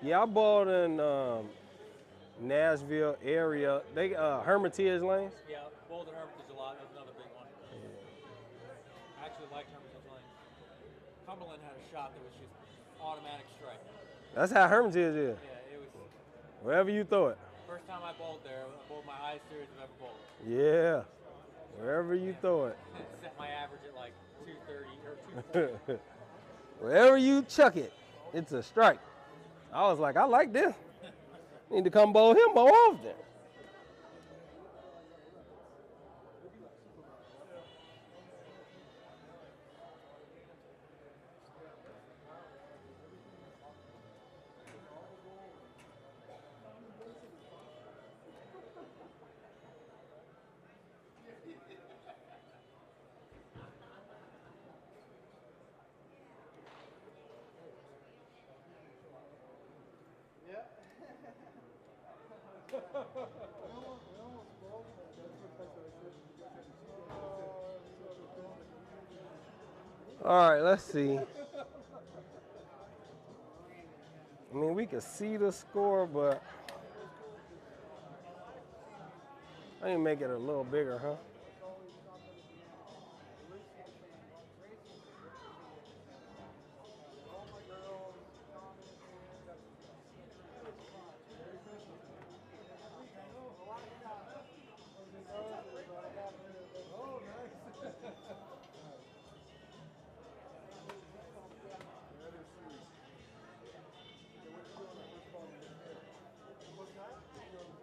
Yeah, I bought in Nashville area. They Hermitage Lanes. Yeah, Boulder Hermitage a lot. That's another big one. I actually liked Hermitage Lane. Cumberland had a shot that was just automatic strike. That's how Hermitage is. Yeah, it was Wherever you throw it. first time I bowled there. I bowled my highest series I've ever bowled. Yeah. Wherever you throw it. Set my average at like 230 or 240. Wherever you chuck it, it's a strike. I was like, I like this. Need to come bowl him more often. All right, let's see. I mean, we can see the score, but I need to make it a little bigger, huh?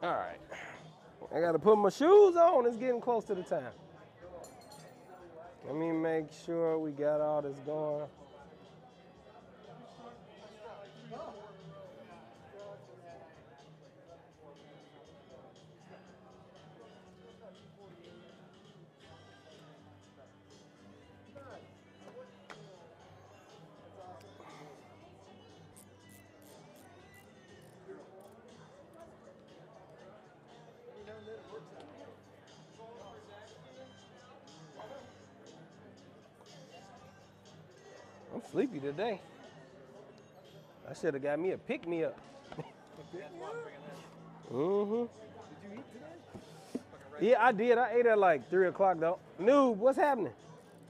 All right. I got to put my shoes on. It's getting close to the time. Let me make sure we got all this going. I'm sleepy today. I should have got me a pick-me-up. Mm-hmm. Did you eat today? Yeah, I did. I ate at like 3 o'clock though. Noob, what's happening?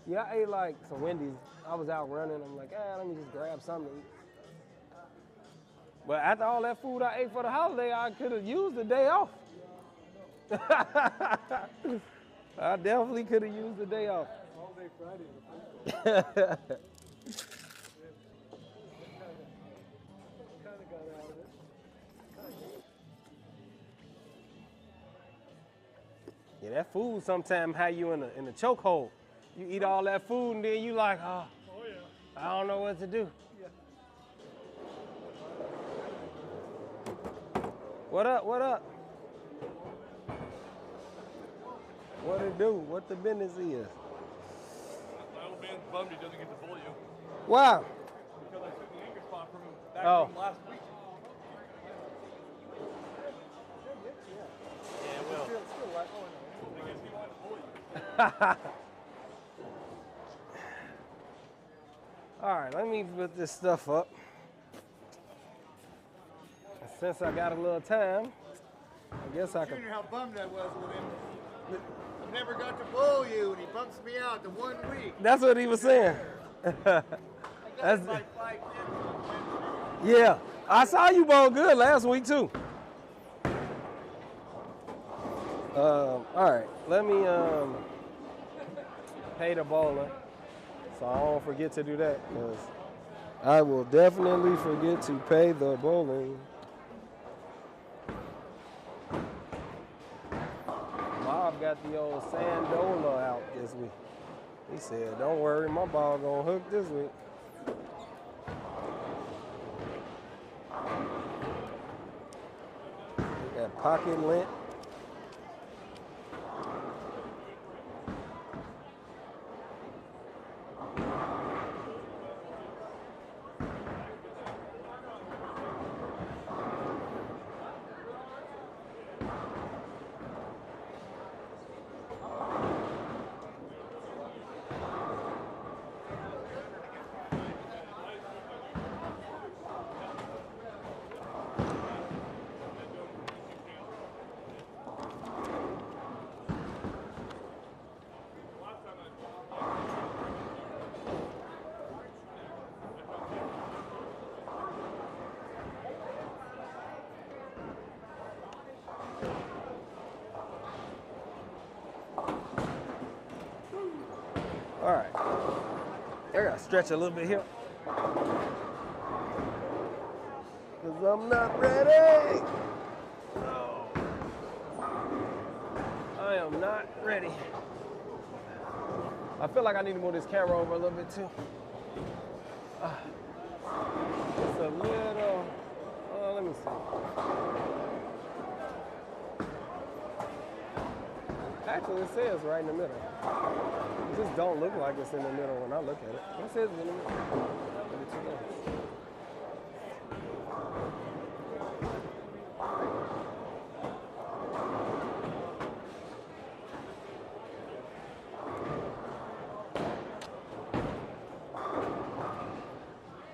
Yeah, I ate like some Wendy's. I was out running. I'm like, let me just grab something to eat. But after all that food I ate for the holiday, I could have used the day off. I definitely could have used the day off. All day Friday. Kind of got out of it. Yeah, that food sometimes have you in a chokehold. You eat all that food and then you like, Oh yeah. I don't know what to do. Yeah. What up? What up? What it do? What the business is? My old man's bummed he doesn't get to bowl you Wow. because I took the anchor spot from him back Oh. from last week. Yeah, it will. Still like, oh no. I guess he wanted to bowl you. All right, let me put this stuff up. And since I got a little time, I guess I Junior, can. how bummed I was with him. I never got to bowl you, and he bumps me out the 1 week. That's what he was saying. I got That's- him by 5-10 on Yeah, I saw you bowl good last week too. All right, let me pay the bowler, so I don't forget to do that, because I will definitely forget to pay the bowling. Bob got the old Sandola out this week. He said, "Don't worry, my ball gonna hook this week." Got pocket lint. I gotta stretch a little bit here. Cause I'm not ready. No. I am not ready. I feel like I need to move this camera over a little bit too. It's a little, let me see. Actually, it says right in the middle. It just don't look like it's in the middle when I look at it. It says it's in the middle. Maybe too low.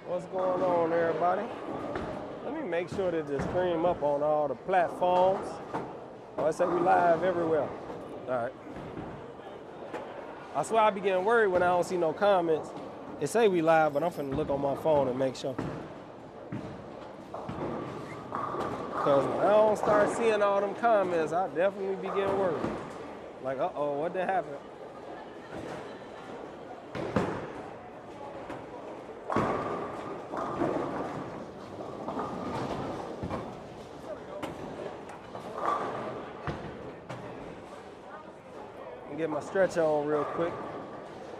What's going on, everybody? Let me make sure that the stream up on all the platforms. Oh, I say we live everywhere. All right. I swear I be getting worried when I don't see no comments. It say we live, but I'm finna look on my phone and make sure. Cause when I don't start seeing all them comments, I definitely be getting worried. Like, uh-oh, what did happen? Get my stretch on real quick.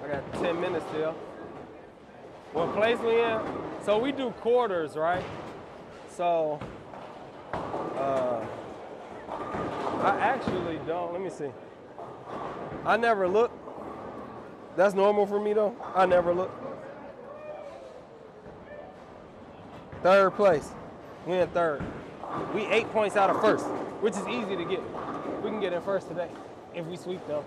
I got 10 minutes still. What place we in? So we do quarters, right? So I actually don't, let me see. I never look. That's normal for me though. I never look. Third place. We in third. We 8 points out of first, which is easy to get. We can get in first today if we sweep them.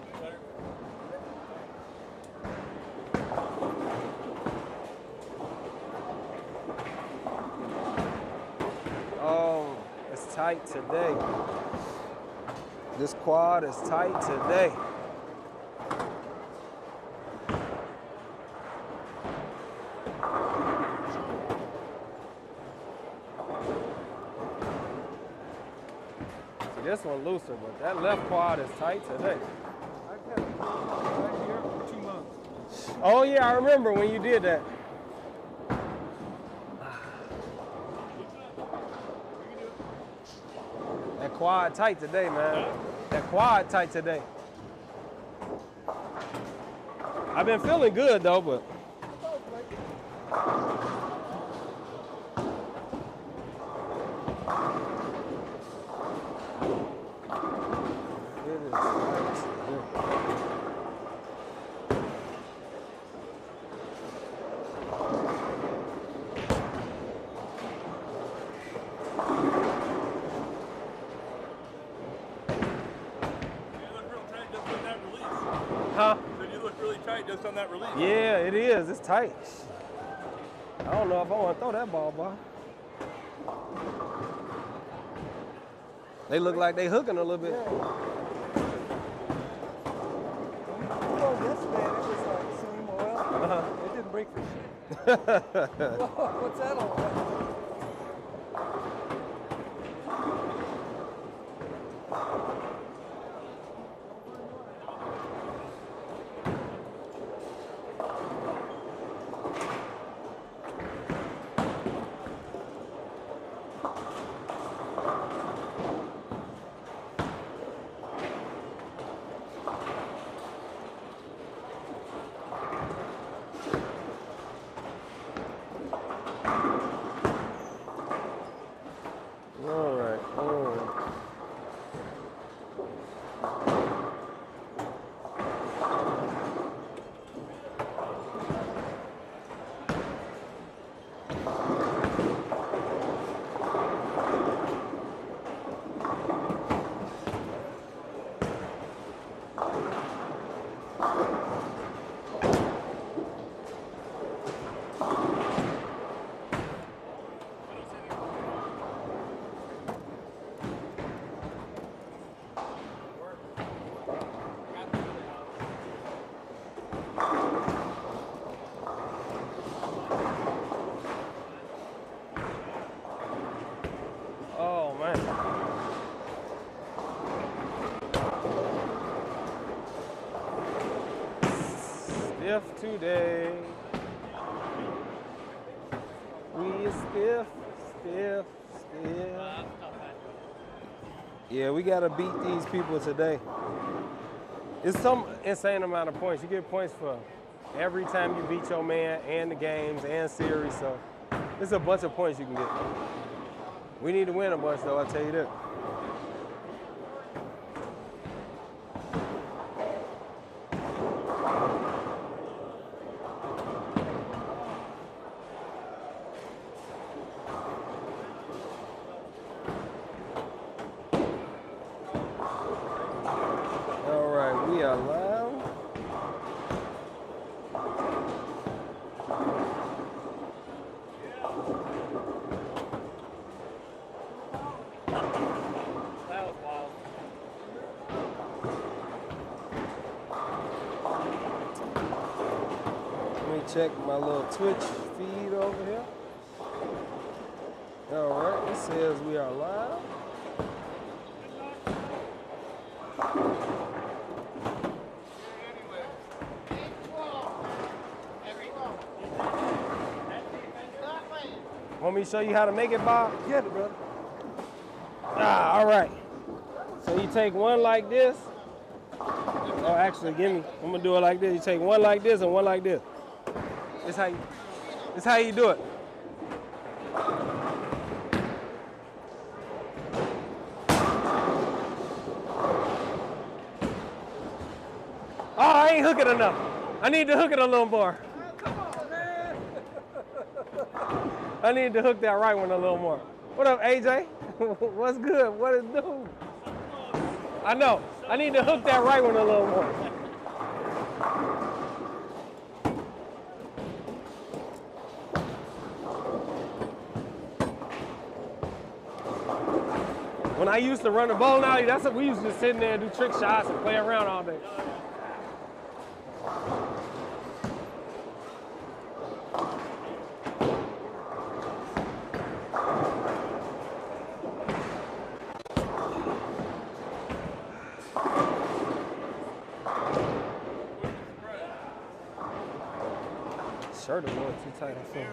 Oh, it's tight today. This quad is tight today. See, this one looser, but that left quad is tight today. I've had it right here for 2 months. Oh yeah, I remember when you did that. That quad tight today, man. That quad tight today. I've been feeling good though, but. It is tight. Huh? So you look really tight just on that release. Yeah, it is. It's tight. I don't know if I want to throw that ball, boy. They look like they hooking a little bit. Well, yesterday it was like same oil. It didn't break for shit. What's that all about? All right. Oh man. Stiff today. Still. That's a tough matchup. Yeah, we got to beat these people today. It's some insane amount of points. You get points for every time you beat your man and the games and series. So it's a bunch of points you can get. We need to win a bunch, though, I'll tell you that. All right, we are live. That was wild. Let me check my little Twitch feed over here. All right, it says we are live. Want me to show you how to make it, Bob? Get it, brother. Ah, all right. So you take one like this. Oh, actually, I'm gonna do it like this. You take one like this and one like this. This how you do it. Oh, I ain't hooking enough. I need to hook it a little more. Come on, man. I need to hook that right one a little more. What up, AJ? What's good? What is new? I know. I need to hook that right one a little more. When I used to run the bowling alley, that's what we used to just sit in there and do trick shots and play around all day. Shirt a little too tight, I feel.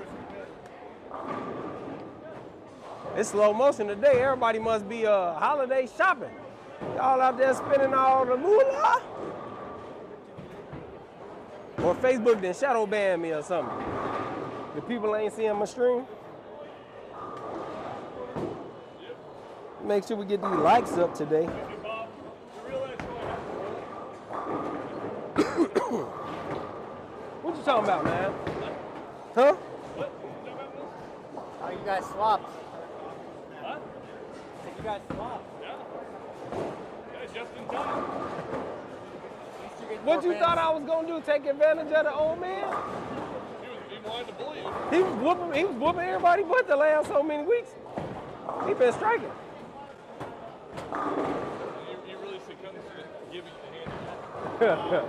It's slow motion today. Everybody must be holiday shopping. Y'all out there spending all the moolah? Or Facebook done shadow ban me or something. The people ain't seeing my stream. Make sure we get these likes up today. What you talking about, man? Huh? Oh, you guys swapped. What? You guys swapped. Yeah, just in time. What you thought I was gonna do? Take advantage of the old man? He wanted to bully you. He was whooping everybody but the last so many weeks. He been striking. You really succumbed to giving the hand.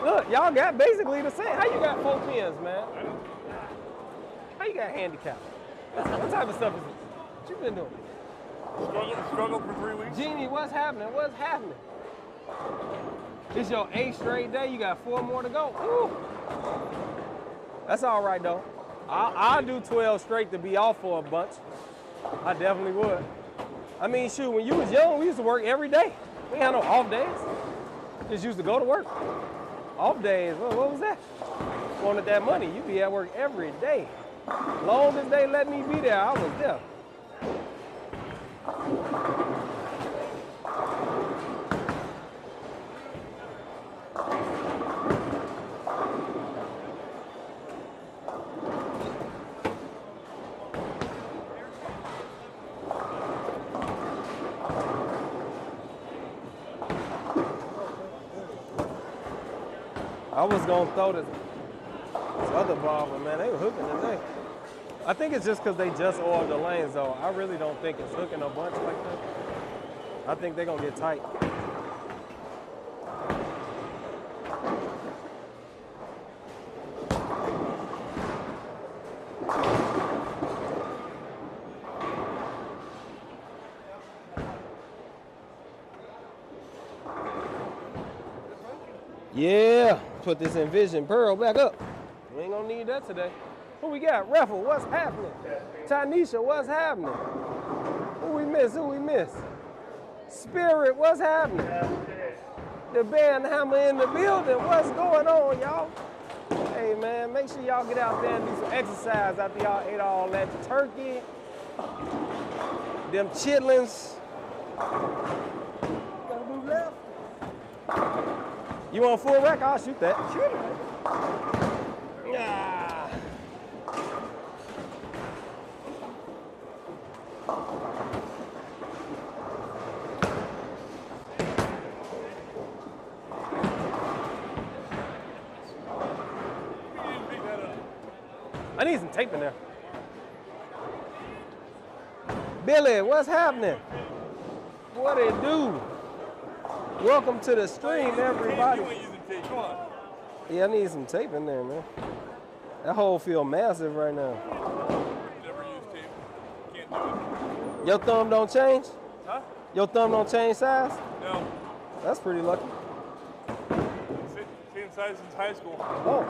Look, y'all got basically the same. How you got 4 pins, man? How you got handicap? What type of stuff is this? What you been doing? Struggled for 3 weeks. Genie, what's happening? What's happening? It's your 8th straight day. You got 4 more to go. Ooh. That's all right, though. I'll do 12 straight to be off for a bunch. I definitely would. I mean, shoot, when you was young, we used to work every day. We ain't had no off days. Just used to go to work. Off days, what was that? Wanted that money, you be at work every day. Long as they let me be there, I was there. I was gonna throw this other ball, but man, they were hooking today. I think it's just because they just oiled the lanes, though. I really don't think it's hooking a bunch like that. I think they're gonna get tight. Yeah, put this Envision Pearl back up. We ain't gonna need that today. Who we got? Raffle, what's happening? Tanisha, what's happening? Who we miss? Who we miss? Spirit, what's happening? The band hammer in the building. What's going on, y'all? Hey, man, make sure y'all get out there and do some exercise after y'all ate all that turkey, them chitlins. Gotta move left. You want full rack? I'll shoot that. Shoot it. Ah. I need some tape in there. Billy, what's happening? What it do? Welcome to the stream, everybody. You ain't using tape. Come on. Yeah, I need some tape in there, man. That hole feel massive right now. Never use tape. Can't do it. Your thumb don't change? Huh? Your thumb don't change size? No. That's pretty lucky. Same size since high school. Oh.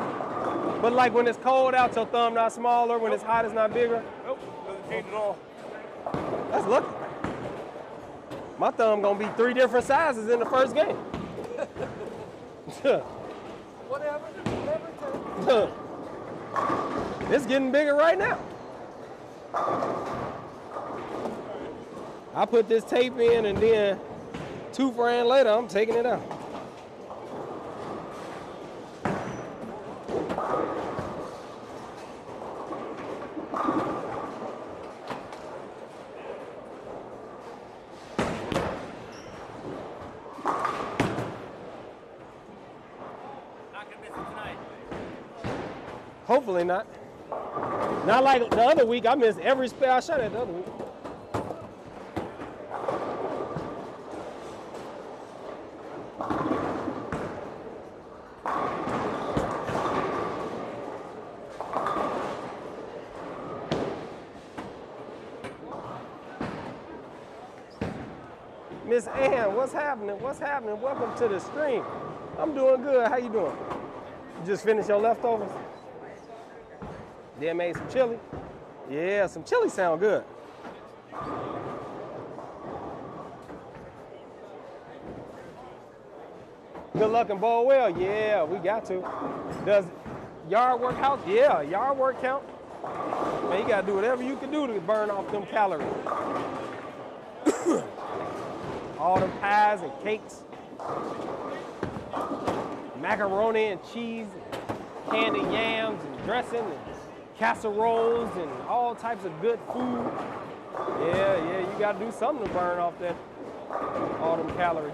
But like when it's cold out, your thumb not smaller. When it's hot, it's not bigger. Nope. Doesn't change at all. That's lucky. My thumb gonna be 3 different sizes in the first game. Whatever. Whatever. It's getting bigger right now. I put this tape in and then 2 frames later, I'm taking it out. Hopefully not. Not like the other week. I missed every spell I shot at the other week. Miss Ann, what's happening? What's happening? Welcome to the stream. I'm doing good. How you doing? You just finished your leftovers? Then made some chili. Yeah, some chili sound good. Good luck and bowl well. Yeah, we got to. Does yard work count? Yeah, yard work count. Man, you gotta do whatever you can do to burn off them calories. All them pies and cakes, macaroni and cheese, and candied yams and dressing and casseroles and all types of good food. Yeah, you gotta do something to burn off all them calories.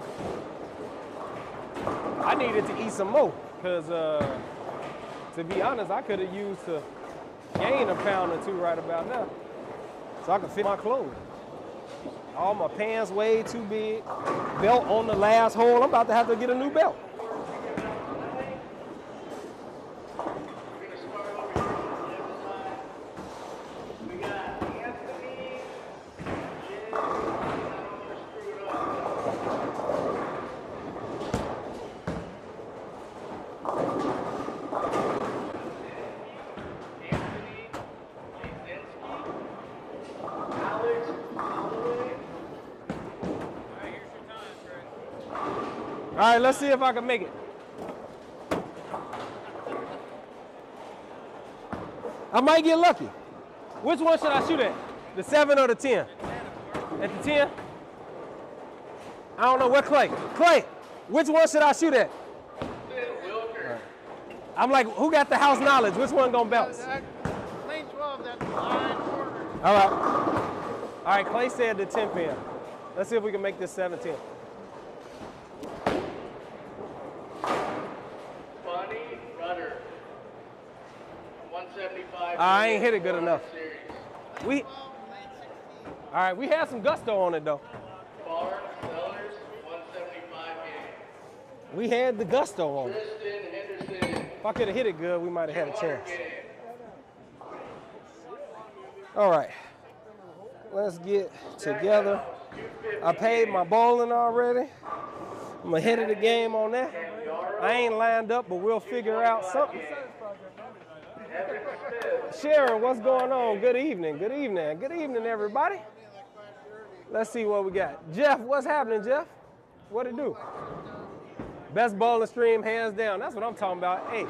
I needed to eat some more because, to be honest, I could have used to gain a pound or 2 right about now so I could fit my clothes. All my pants way too big. Belt on the last hole. I'm about to have to get a new belt. All right, let's see if I can make it. I might get lucky. Which one should I shoot at? The 7 or the 10? At the 10? I don't know. What Clay? Clay, which one should I shoot at? Right. I'm like, who got the house knowledge? Which one gonna bounce? Lane 12, that's line quarter. All right. All right, Clay said the 10 pin. Let's see if we can make this 7-10. I ain't hit it good enough. All right, we had some gusto on it though. We had the gusto on it. If I could have hit it good, we might have had a chance. All right, let's get together. I paid my bowling already. I'm ahead of the game on that. I ain't lined up, but we'll figure out something. Sharon, what's going on? Good evening, good evening, good evening, everybody. Let's see what we got. Jeff, what's happening, Jeff? What it do? Best bowling stream, hands down. That's what I'm talking about. Hey,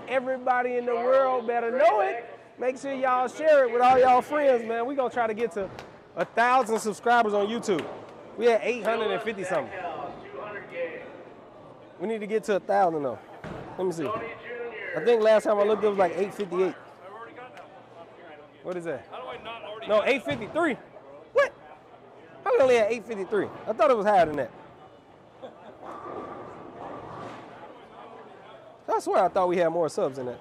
everybody in the world better know it. Make sure y'all share it with all y'all friends, man. We're going to try to get to 1,000 subscribers on YouTube. We had 850 something. We need to get to 1,000 though. Let me see. I think last time I looked, it was like 858. What is that? No, 853. What? How we only at 853? I thought it was higher than that. I swear I thought we had more subs than that.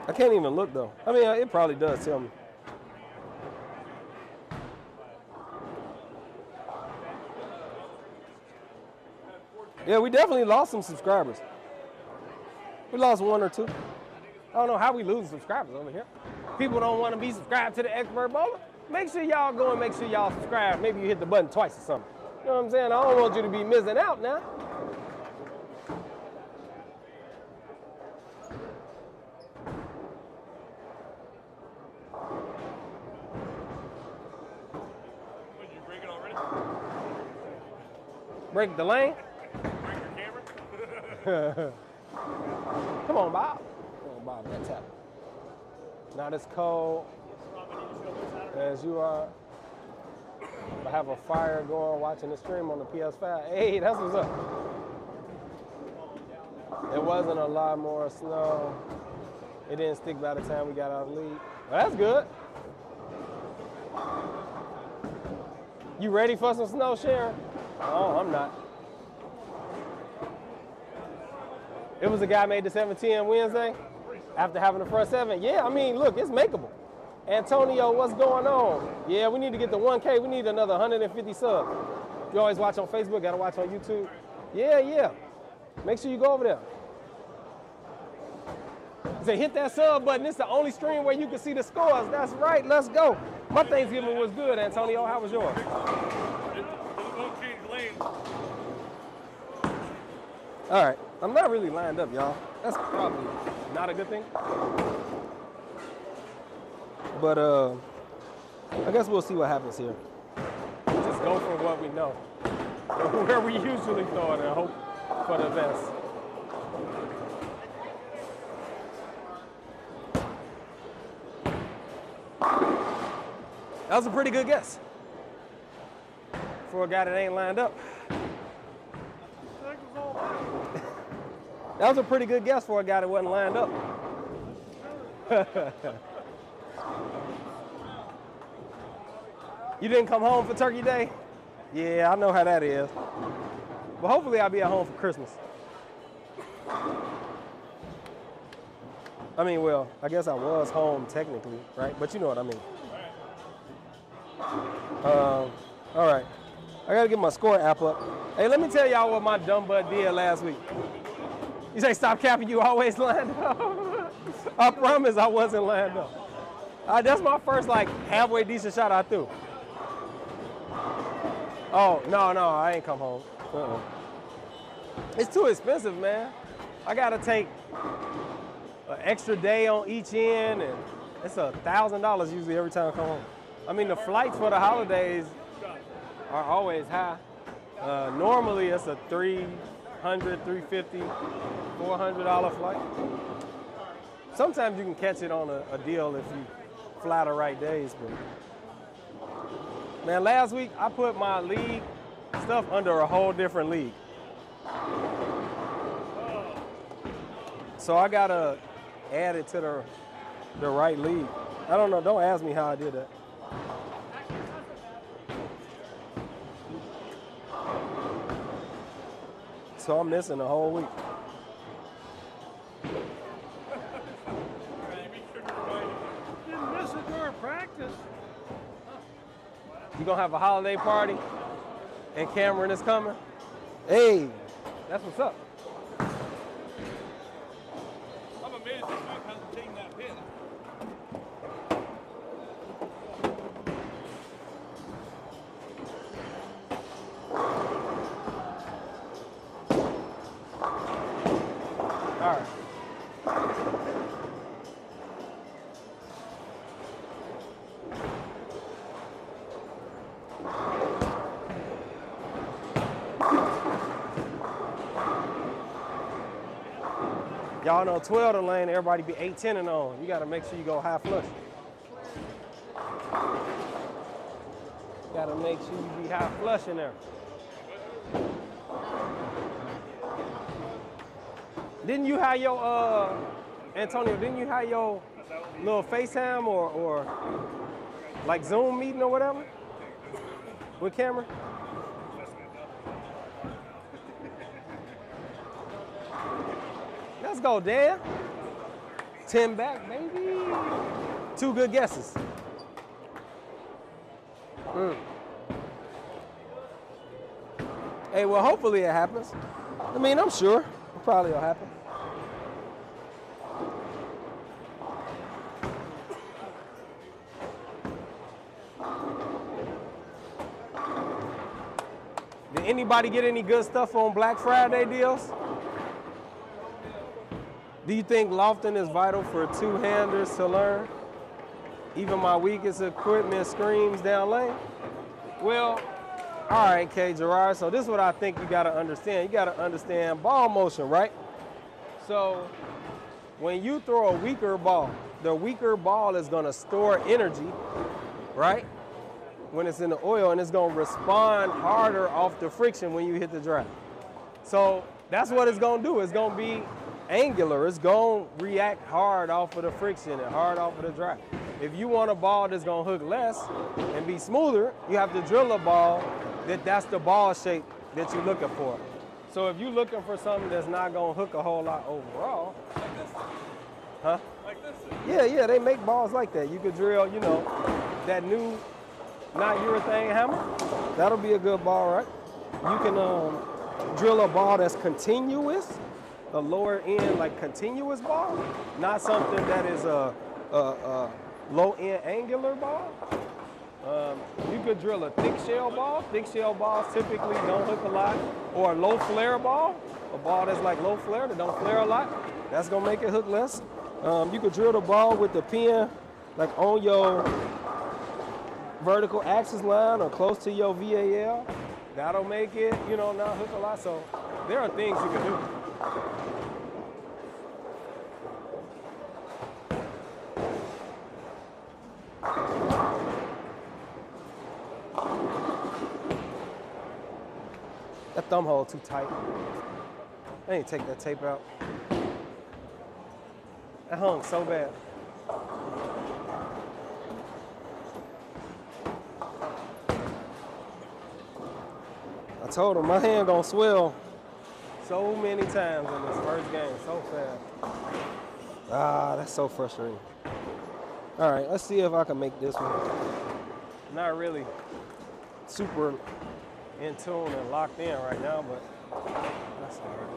I can't even look though. I mean, it probably does tell me. Yeah, we definitely lost some subscribers. We lost 1 or 2. I don't know how we lose subscribers over here. People don't want to be subscribed to the Expert Bowler. Make sure y'all go and make sure y'all subscribe. Maybe you hit the button twice or something. You know what I'm saying? I don't want you to be missing out now. Did you break it already? Break the lane. Break your camera? Come on, Bob. Come on, Bob. That's happening. Not as cold as you are. I have a fire going watching the stream on the PS5. Hey, that's what's up. It wasn't a lot more snow. It didn't stick by the time we got out of the league. Well, that's good. You ready for some snow, Sharon? Oh, I'm not. It was a guy made the 710 Wednesday after having the front 7. Yeah, I mean, look, it's makeable. Antonio, what's going on? Yeah, we need to get to 1K. We need another 150 subs. You always watch on Facebook, gotta watch on YouTube. Yeah. Make sure you go over there. Say, hit that sub button. It's the only stream where you can see the scores. That's right, let's go. My Thanksgiving was good, Antonio. How was yours? It won't change lanes. All right, I'm not really lined up, y'all. That's probably not a good thing. But I guess we'll see what happens here. Just go for what we know. Where we usually throw it and hope for the best. That was a pretty good guess for a guy that ain't lined up. That was a pretty good guess for a guy that wasn't lined up. You didn't come home for Turkey Day? Yeah, I know how that is. But hopefully I'll be at home for Christmas. I mean, well, I guess I was home technically, right? But you know what I mean. All right. I gotta get my score app up. Hey, let me tell y'all what my dumb butt did last week. You say stop capping, you always lined up. I promise I wasn't lined up. That's my first like halfway decent shot I threw. Oh, no, I ain't come home. It's too expensive, man. I gotta take an extra day on each end, and it's $1,000 usually every time I come home. I mean, the flights for the holidays are always high. Normally, it's a $300, $350, $400 flight. Sometimes you can catch it on a deal if you fly the right days, but man, last week I put my league stuff under a whole different league. So I gotta add it to the right league. I don't know, don't ask me how I did that. So I'm missing a whole week. Didn't miss it during practice. You gonna have a holiday party and Cameron is coming? Hey, that's what's up. I'm amazed this dude hasn't taken that pin. All Y'all know 12 the lane, everybody be 8-10 and on. You gotta make sure you go high flush. Gotta make sure you be high flush in there. Didn't you have your, Antonio, didn't you have your little FaceTime or like Zoom meeting or whatever? With camera? Let's go, Dan. 10 back, baby. 2 good guesses. Hey, well, hopefully it happens. I mean, I'm sure it probably will happen. Did anybody get any good stuff on Black Friday deals? Do you think Lofton is vital for two-handers to learn? Even my weakest equipment screams down lane? Well, all right, K. Gerard, so this is what I think you gotta understand. You gotta understand ball motion, right? So when you throw a weaker ball, the weaker ball is gonna store energy, right? When it's in the oil, and it's gonna respond harder off the friction when you hit the drive. So that's what it's gonna do. It's gonna be angular. It's gonna react hard off of the friction and hard off of the drive. If you want a ball that's gonna hook less and be smoother, you have to drill a ball that's the ball shape that you're looking for. So if you're looking for something that's not gonna hook a whole lot overall, Like this. huh? Like this. Yeah, they make balls like that. You could drill, you know, that new not urethane hammer. That'll be a good ball, right? You can drill a ball that's continuous, a lower end, like continuous ball, not something that is a low end angular ball. You could drill a thick shell ball. Thick shell balls typically don't hook a lot, or a low flare ball, a ball that's like low flare that don't flare a lot. That's gonna make it hook less. You could drill the ball with the pin like on your vertical axis line or close to your VAL. That'll make it, you know, not hook a lot. So there are things you can do. That thumb hole too tight. I need to take that tape out. That hung so bad. I told him my hand gonna swell so many times in this first game, so fast. Ah, that's so frustrating. All right, let's see if I can make this one. Not really super in tune and locked in right now, but that's all right.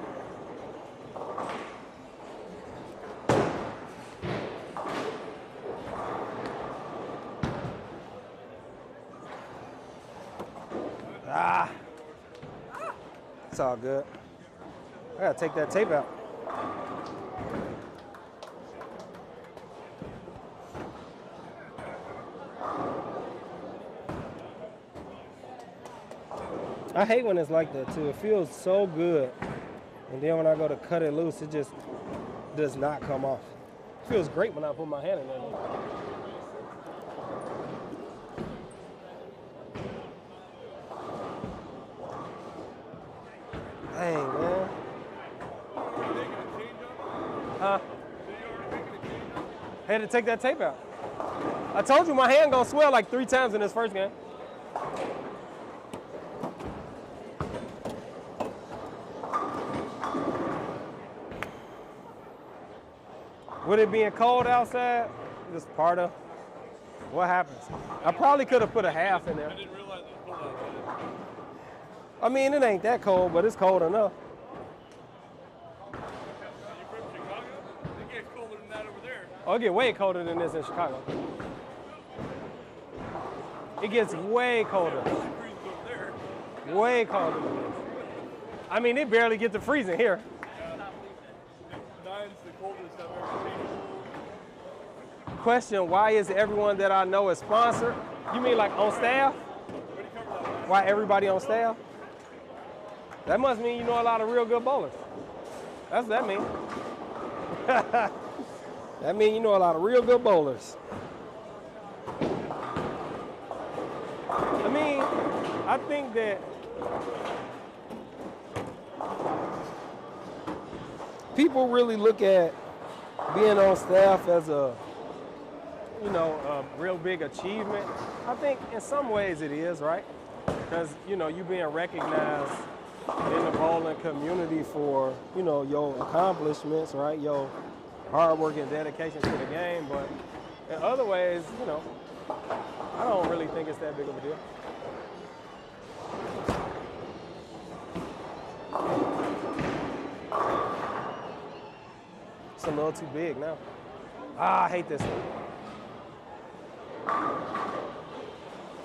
Ah, it's all good. I gotta take that tape out. I hate when it's like that too. It feels so good. And then when I go to cut it loose, it just does not come off. It feels great when I put my hand in there. Dang, man. Huh? Had to take that tape out. I told you my hand gonna swell like 3 times in this first game. With it being cold outside, it's part of what happens. I probably could have put a half in there. I didn't realize it was cold outside. I mean, it ain't that cold, but it's cold enough. You from Chicago? It gets colder than that over there. Oh, it get way colder than this in Chicago. It gets way colder. It freezes over there. Way colder than this. I mean, it barely get to freezing here. 9's the coldest I've ever seen. Question, why is everyone that I know is sponsored? You mean like on staff? Why everybody on staff? That must mean you know a lot of real good bowlers. That's what that mean. That means you know a lot of real good bowlers. I mean, I think that people really look at being on staff as a, you know, a real big achievement. I think in some ways it is, right? Because, you know, you being recognized in the bowling community for, you know, your accomplishments, right? Your hard work and dedication to the game. But in other ways, you know, I don't really think it's that big of a deal. It's a little too big now. Ah, I hate this one.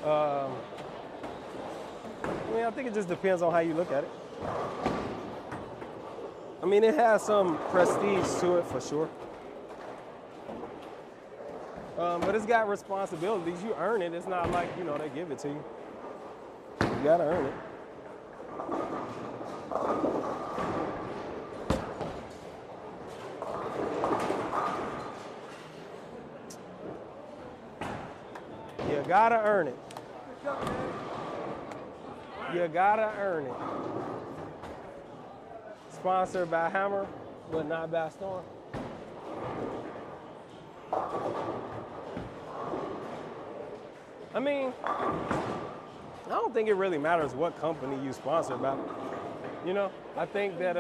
I mean, I think it just depends on how you look at it. I mean, it has some prestige to it for sure. But it's got responsibilities. You earn it. It's not like, you know, they give it to you. You gotta earn it. You gotta earn it. You gotta earn it. Sponsored by Hammer, but not by Storm. I mean, I don't think it really matters what company you sponsor by. You know, I think that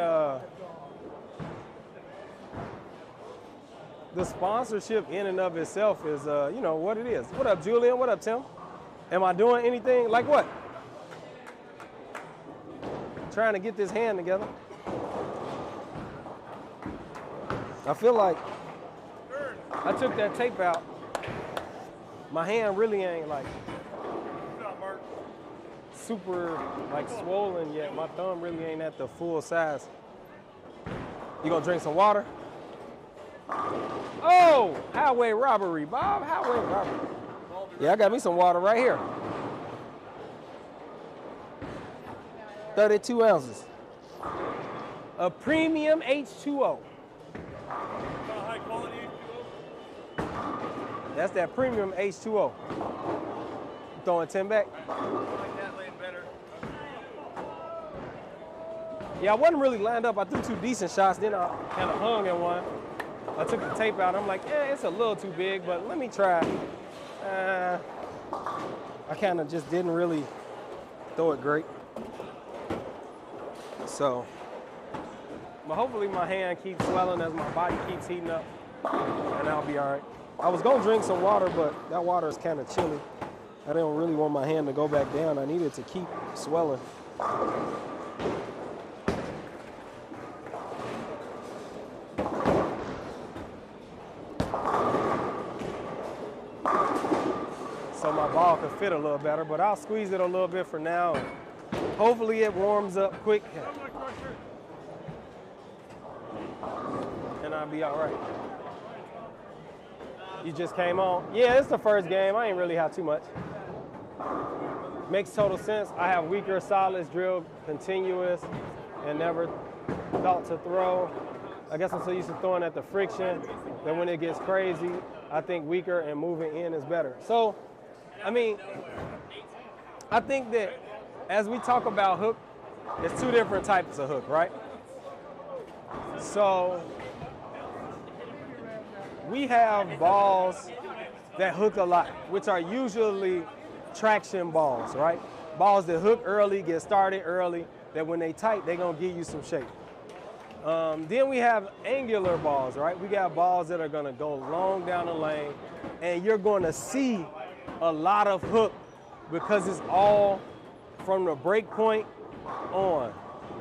the sponsorship in and of itself is, you know, what it is. What up, Julian? What up, Tim? Am I doing anything? Like what? Trying to get this hand together. I feel like I took that tape out. My hand really ain't like super like swollen yet. My thumb really ain't at the full size. You gonna drink some water? Oh, highway robbery, Bob. Highway robbery. Yeah, I got me some water right here. 32 ounces. A premium H2O. High quality H2O. That's that premium H2O. Throwing 10 back. I like that lane better. Yeah, I wasn't really lined up. I threw 2 decent shots, then I kind of hung in one. I took the tape out. I'm like, it's a little too big, but let me try. I kind of just didn't really throw it great. So, but hopefully my hand keeps swelling as my body keeps heating up, and I'll be all right. I was gonna drink some water, but that water is kind of chilly. I didn't really want my hand to go back down. I needed to keep swelling. So my ball can fit a little better, but I'll squeeze it a little bit for now. Hopefully it warms up quick, and I'll be all right. You just came on? Yeah, it's the first game. I ain't really had too much. Makes total sense. I have weaker solids drilled continuous and never thought to throw. I guess I'm so used to throwing at the friction that when it gets crazy, I think weaker and moving in is better. So, I mean, I think that as we talk about hook, there's 2 different types of hook, right? So, we have balls that hook a lot, which are usually traction balls, right? Balls that hook early, get started early, that when they tight, they're gonna give you some shape. Then we have angular balls, right? We got balls that are gonna go long down the lane, and you're gonna see a lot of hook because it's all from the break point on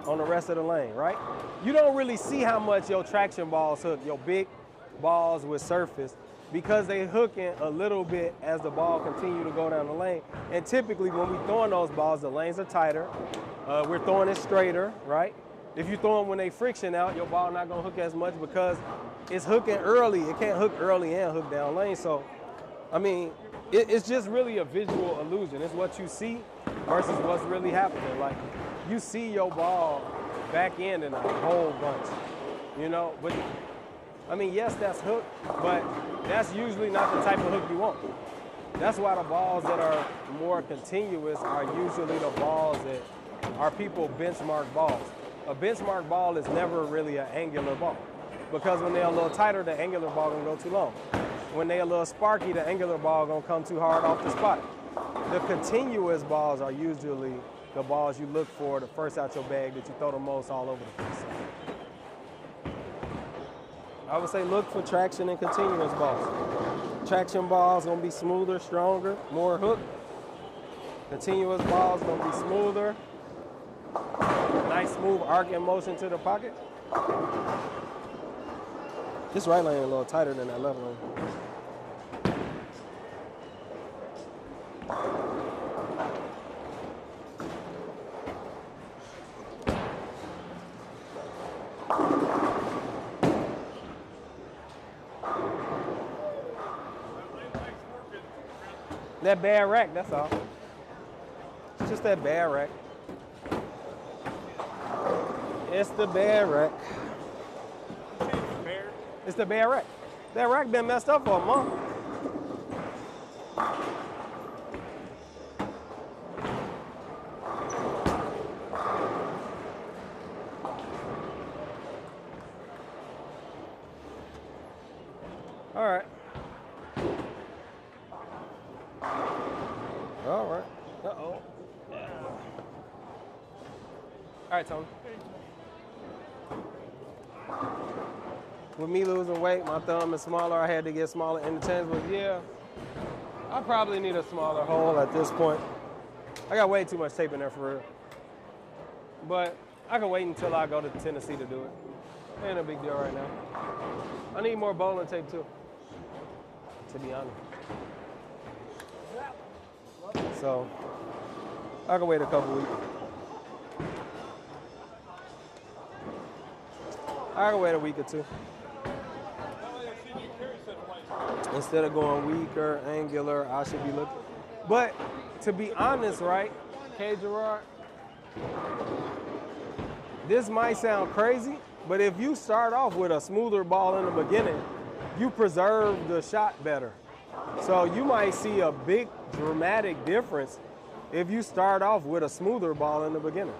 the rest of the lane, right? You don't really see how much your traction balls hook, your big balls with surface, because they hooking a little bit as the ball continue to go down the lane. And typically when we throwing those balls, the lanes are tighter. We're throwing it straighter, right? If you throw them when they friction out, your ball not gonna hook as much because it's hooking early. It can't hook early and hook down lane. So, I mean, it's just really a visual illusion. It's what you see versus what's really happening. Like, you see your ball back end in a whole bunch, you know, but I mean, yes, that's hook, but that's usually not the type of hook you want. That's why the balls that are more continuous are usually the balls that are people benchmark balls. A benchmark ball is never really an angular ball because when they're a little tighter, the angular ball gonna go too long. When they're a little sparky, the angular ball gonna come too hard off the spot. The continuous balls are usually the balls you look for, the first out your bag that you throw the most all over the place. I would say look for traction and continuous balls. Traction balls gonna be smoother, stronger, more hook. Continuous balls gonna be smoother. Nice smooth arc and motion to the pocket. This right lane is a little tighter than that left lane. That bad rack, that's all. It's just that bad rack. It's the bad rack. It's the bad rack. That rack been messed up for a month. All right. All right. Uh-oh. Yeah. All right, Tony. With me losing weight, my thumb is smaller. I had to get smaller interchangeables. Yeah, I probably need a smaller hole at this point. I got way too much tape in there for real. But I can wait until I go to Tennessee to do it. Ain't a big deal right now. I need more bowling tape too, to be honest. So I can wait a couple weeks. I can wait a week or two. Instead of going weaker, angular, I should be looking. But to be honest, right, K. Gerard, this might sound crazy, but if you start off with a smoother ball in the beginning, you preserve the shot better. So you might see a big dramatic difference if you start off with a smoother ball in the beginning.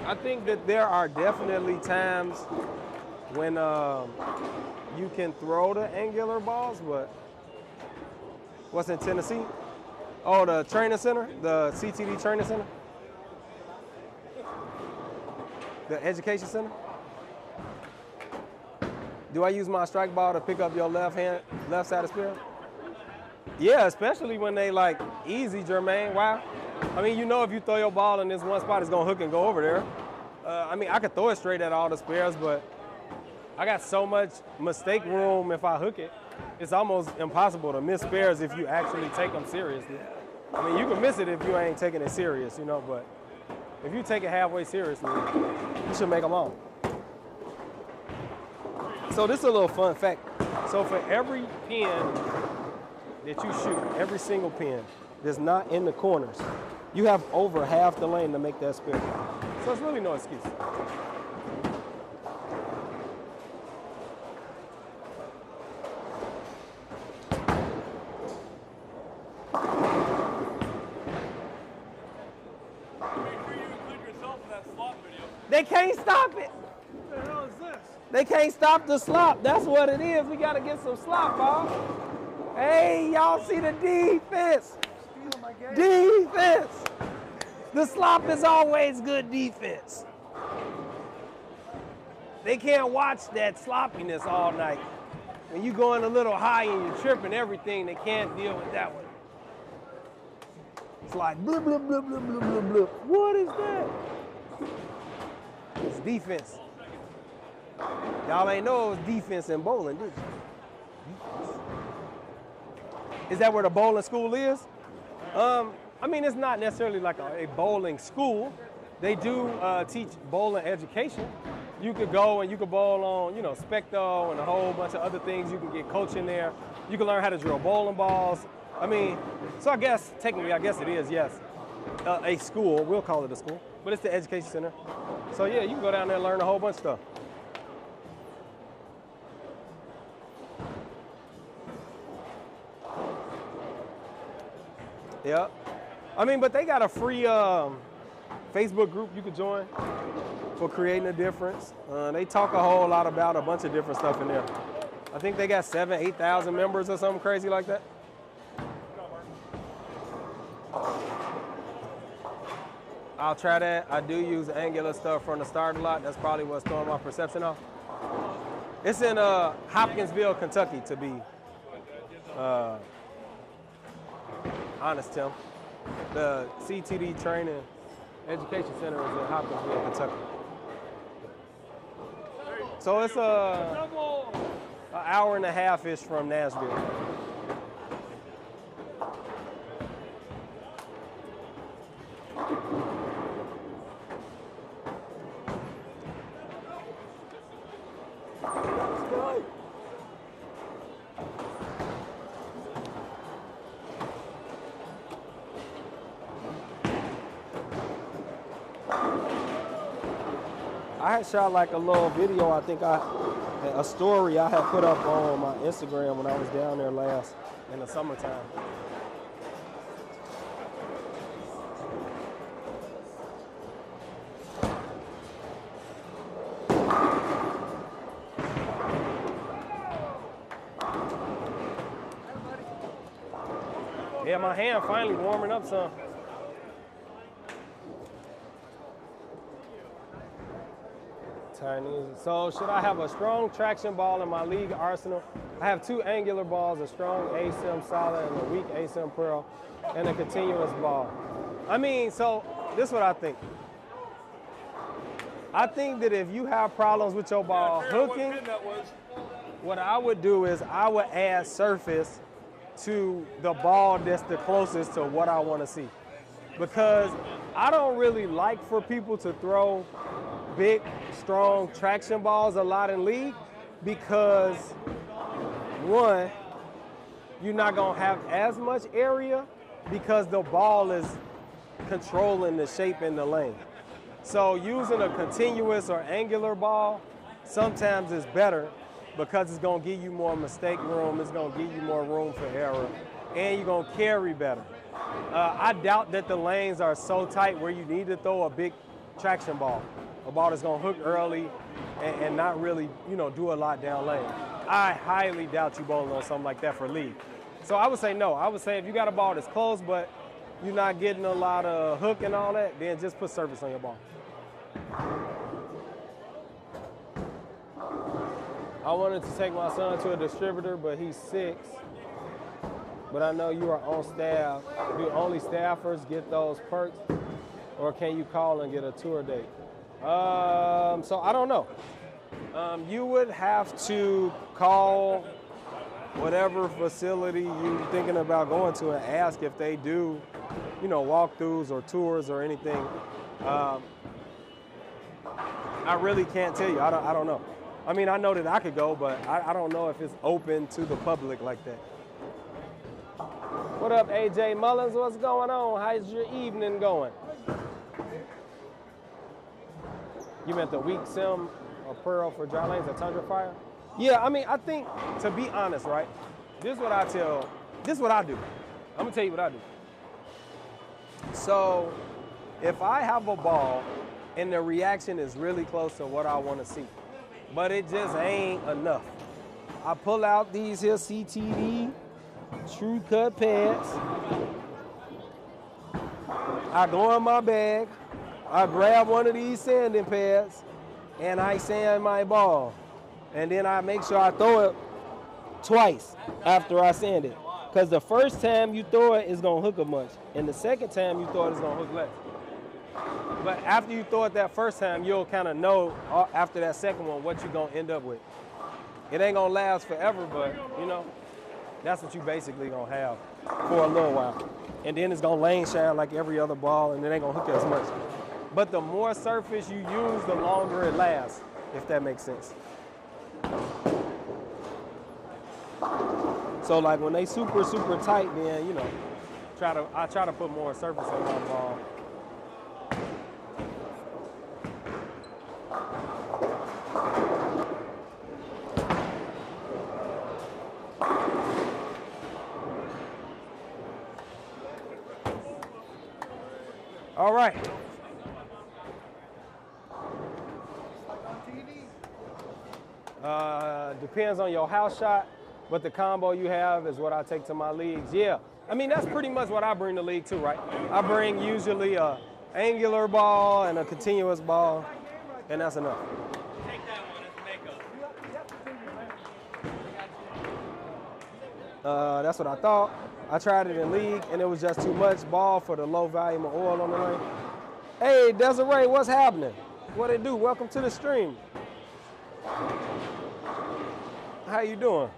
I think that there are definitely times when you can throw the angular balls, but what's in Tennessee? Oh, the training center, the CTD training center, the education center. Do I use my strike ball to pick up your left side of spear? Yeah, especially when they like easy, Jermaine. Why? I mean, you know, if you throw your ball in this one spot, it's gonna hook and go over there. I mean, I could throw it straight at all the spares, but I got so much mistake room if I hook it. It's almost impossible to miss spares if you actually take them seriously. I mean, you can miss it if you ain't taking it serious, you know, but if you take it halfway seriously, you should make them all. So this is a little fun fact. So for every pin that you shoot, every single pin that's not in the corners, you have over half the lane to make that spin. So it's really no excuse. They can't stop it. What the hell is this? They can't stop the slop. That's what it is. We got to get some slop, y'all. Hey, y'all see the defense. Defense. The slop is always good defense. They can't watch that sloppiness all night. When you going a little high and you're tripping everything, they can't deal with that one. It's like blub, blub, blub, blub, blub, blub, blub. What is that? It's defense. Y'all ain't know it was defense in bowling, did you? Defense. Is that where the bowling school is? I mean, it's not necessarily like a bowling school. They do teach bowling education. You could go and you could bowl on, you know, Specto and a whole bunch of other things. You can get coaching there. You can learn how to drill bowling balls. I mean, so I guess, technically, I guess it is, yes, a school. We'll call it a school, but it's the education center. So yeah, you can go down there and learn a whole bunch of stuff. Yeah. I mean, but they got a free Facebook group you could join for creating a difference. They talk a whole lot about a bunch of different stuff in there. I think they got 7,000, 8,000 members or something crazy like that. I'll try that. I do use Angular stuff from the start a lot. That's probably what's throwing my perception off. It's in Hopkinsville, Kentucky, to be honest, Tim. The CTD Training Education Center is in Hopkinsville, Kentucky. So it's an hour and a half-ish from Nashville. I had shot like a little video, I think a story I had put up on my Instagram when I was down there last in the summertime. Yeah, my hand finally warming up some. Tiny. So should I have a strong traction ball in my league arsenal? I have 2 angular balls, a strong ASIM solid and a weak ASIM pearl, and a continuous ball. I mean, so this is what I think. I think that if you have problems with your ball hooking, what I would do is I would add surface to the ball that's the closest to what I want to see. Because I don't really like for people to throw big, strong traction balls a lot in league because, one, you're not going to have as much area because the ball is controlling the shape in the lane. So using a continuous or angular ball sometimes is better because it's going to give you more mistake room, it's going to give you more room for error, and you're going to carry better. I doubt that the lanes are so tight where you need to throw a big traction ball. A ball that's gonna hook early and not really, do a lot down lane. I highly doubt you bowling on something like that for league. So I would say no. I would say if you got a ball that's close, but you're not getting a lot of hook and all that, then just put surface on your ball. I wanted to take my son to a distributor, but he's 6. But I know you are on staff. Do only staffers get those perks, or can you call and get a tour date? So I don't know. You would have to call whatever facility you're thinking about going to and ask if they do, walkthroughs or tours or anything. I really can't tell you. I don't know. I mean, I know that I could go, but I don't know if it's open to the public like that. What up, AJ Mullins? What's going on? How's your evening going? You meant the weak sim or pearl for dry lanes at Tundra Fire? Yeah, I mean, I think, to be honest, right, this is what I do. I'm gonna tell you what I do. So, if I have a ball and the reaction is really close to what I wanna see, but it just ain't enough, I pull out these here CTD True Cut pads. I go in my bag, I grab one of these sanding pads and I sand my ball. And then I make sure I throw it twice after I sand it. Because the first time you throw it, it's going to hook a bunch. And the second time you throw it, it's going to hook less. But after you throw it that first time, you'll kind of know after that second one what you're going to end up with. It ain't going to last forever, but, that's what you basically going to have for a little while. And then it's going to lane shine like every other ball, and it ain't going to hook as much. But the more surface you use, the longer it lasts, if that makes sense. So like when they super tight, then I try to put more surface on my ball. All right. Depends on your house shot, but the combo you have is what I take to my leagues. Yeah, I mean, that's pretty much what I bring to league too, right? I bring usually a angular ball and a continuous ball, and that's enough. Take that one as makeup. That's what I thought. I tried it in league, and it was just too much ball for the low volume of oil on the lane. Hey, Desiree, what's happening? What it do? Welcome to the stream. How you doing?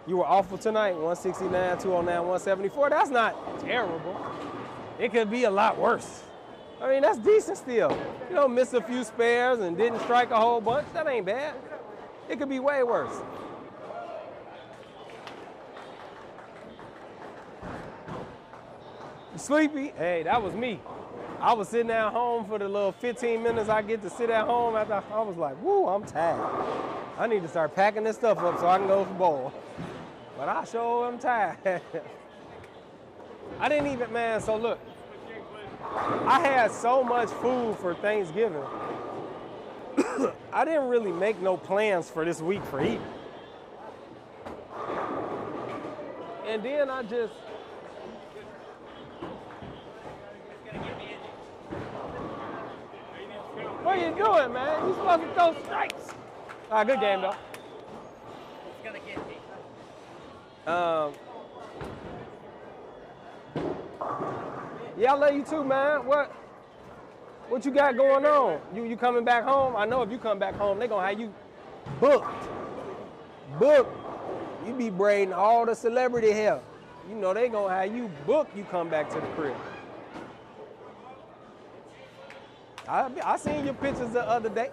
You were awful tonight, 169, 209, 174. That's not terrible. It could be a lot worse. I mean, that's decent still. You know, missed a few spares and didn't strike a whole bunch. That ain't bad. It could be way worse. You sleepy? Hey, that was me. I was sitting at home for the little 15 minutes I get to sit at home after I was like, woo, I'm tired. I need to start packing this stuff up so I can go for bowl. But I sure am tired. I didn't even, man, so look. I had so much food for Thanksgiving. I didn't really make no plans for this week for eating. And then I just, what are you doing, man? You supposed to throw strikes. All right, good game, though. It's gonna get me. Yeah, I love you too, man. What you got going on? You coming back home? I know if you come back home, they gonna have you booked. Booked. You be braiding all the celebrity hair. You know they gonna have you booked. You come back to the crib. I seen your pictures the other day.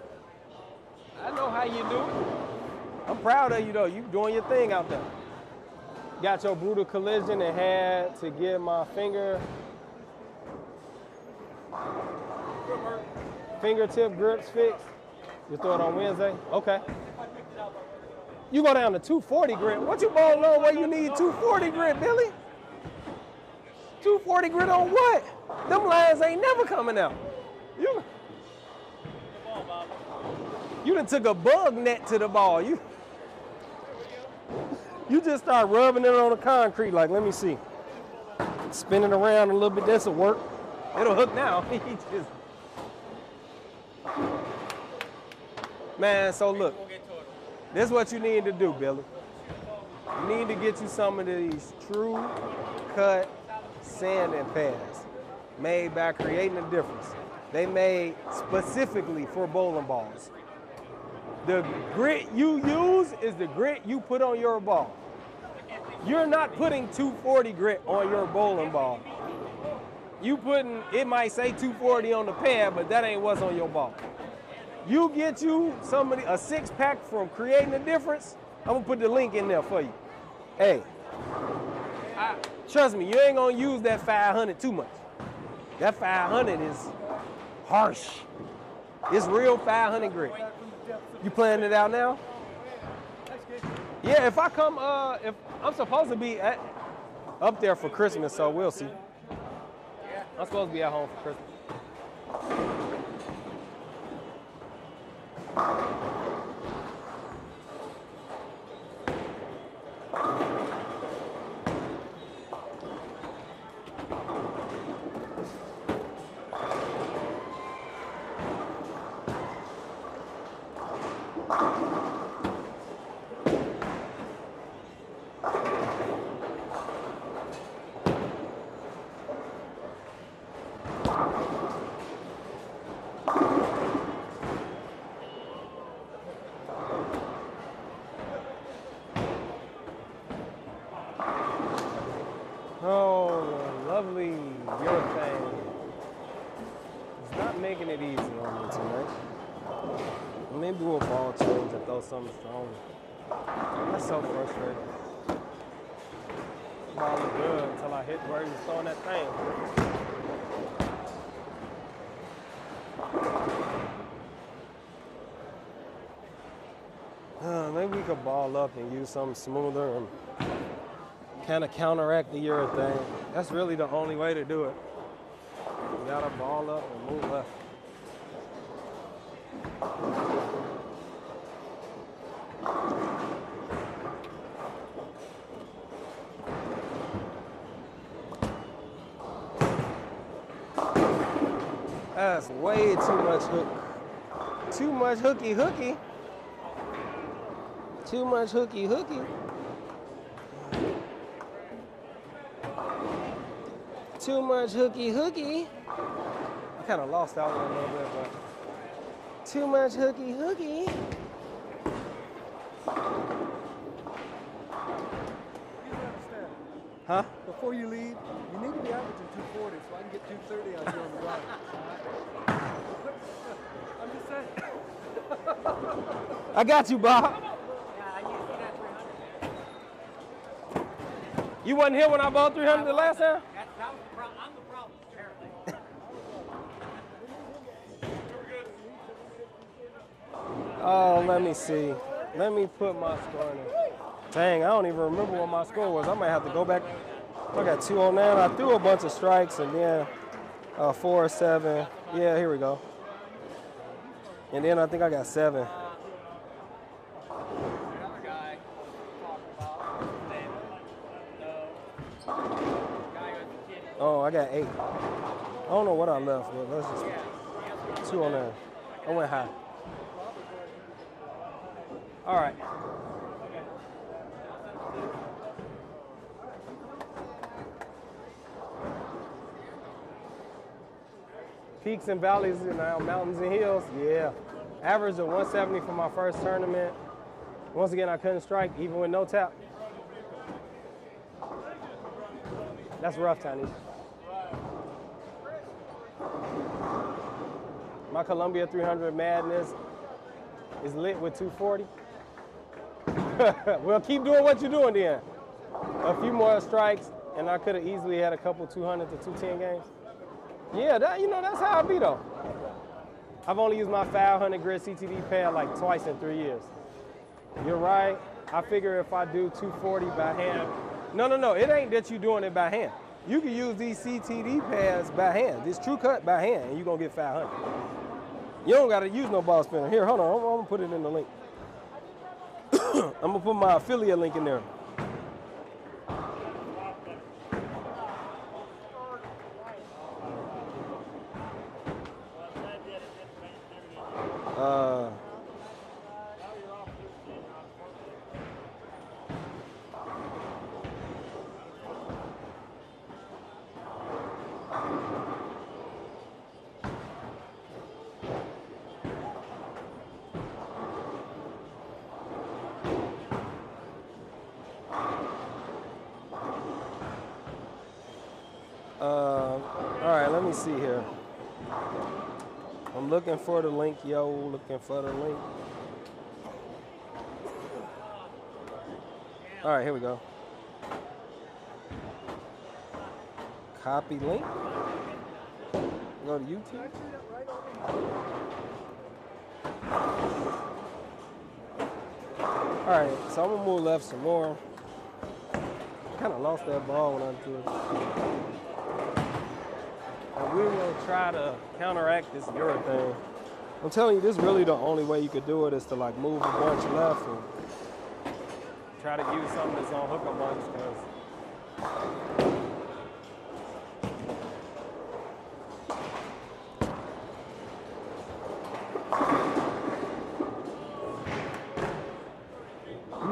I know how you do it. I'm proud of you though. You doing your thing out there. Got your brutal collision and had to get my fingertip grips fixed. You throw it on Wednesday? Okay. You go down to 240 grit. What you ball on where you need 240 grit, Billy? 240 grit on what? Them lines ain't never coming out. You done took a bug net to the ball. You just start rubbing it on the concrete like, let me see. Spinning around a little bit, this'll work. It'll hook now. Man, so look, this is what you need to do, Billy. You need to get you some of these true cut sanding pads made by Creating a Difference. They made specifically for bowling balls. The grit you use is the grit you put on your ball. You're not putting 240 grit on your bowling ball. You putting, it might say 240 on the pad, but that ain't what's on your ball. You get you somebody, a 6-pack from Creating a Difference, I'm gonna put the link in there for you. Hey, trust me, you ain't gonna use that 500 too much. That 500 is harsh. It's real 500 grit. You planning it out now? Yeah, if I come, if I'm supposed to be up there for Christmas, so we'll see. I'm supposed to be at home for Christmas. Oh, lovely urethane. It's not making it easy on me tonight. Maybe we'll ball change and throw something strong. That's so frustrating. Ball is good until I hit where he was throwing that thing. Maybe we could ball up and use something smoother. kind of counteract the urethane. That's really the only way to do it. You gotta ball up and move left. That's way too much hook. Too much hooky hooky. Too much hooky hooky. Too much hooky hooky. I kind of lost that one a little bit, but too much hooky hooky. Huh? Before you leave, you need to be averaging 240 so I can get 230 out here on the ride. I'm just saying. I got you, Bob. Yeah, I need to see that 300. You wasn't here when I bought 300 the last time? That was the problem. I'm the problem, apparently. Oh, let me see. Let me put my score in there. Dang, I don't even remember what my score was. I might have to go back. I got 209. I threw a bunch of strikes and then 4 or 7. Yeah, here we go. And then I think I got 7. Another guy talking about guy who's kid. Oh, I got 8. I don't know what I left, but let's just 209. I went high. All right. Peaks and valleys and now mountains and hills, yeah. Average of 170 for my first tournament. Once again, I couldn't strike even with no tap. That's rough, Tiny. My Columbia 300 madness is lit with 240. Well, keep doing what you're doing then. A few more strikes, and I could have easily had a couple 200 to 210 games. Yeah, that's how I be though. I've only used my 500 grit CTD pad like twice in 3 years. You're right. I figure if I do 240 by hand. No, it ain't that you doing it by hand. You can use these CTD pads by hand. This True Cut by hand, and you're gonna get 500. You don't gotta use no ball spinner. Here, hold on, I'm gonna put it in the link. I'm gonna put my affiliate link in there. All right, let me see here. I'm looking for the link, yo, looking for the link. All right, here we go. Copy link. Go to YouTube. All right, so I'm gonna move left some more. Kind of lost that ball when I threw it. And we will try to counteract this urethane. I'm telling you, this is really the only way you could do it is to like move a bunch left and try to use something that's on hook a bunch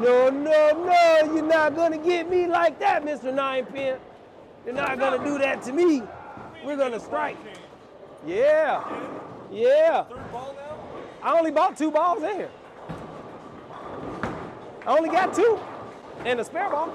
No, you're not gonna get me like that, Mr. Ninepin. You're not gonna do that to me. We're gonna strike. Yeah. Third ball now? I only bought 2 balls in here. I only got 2 and a spare ball.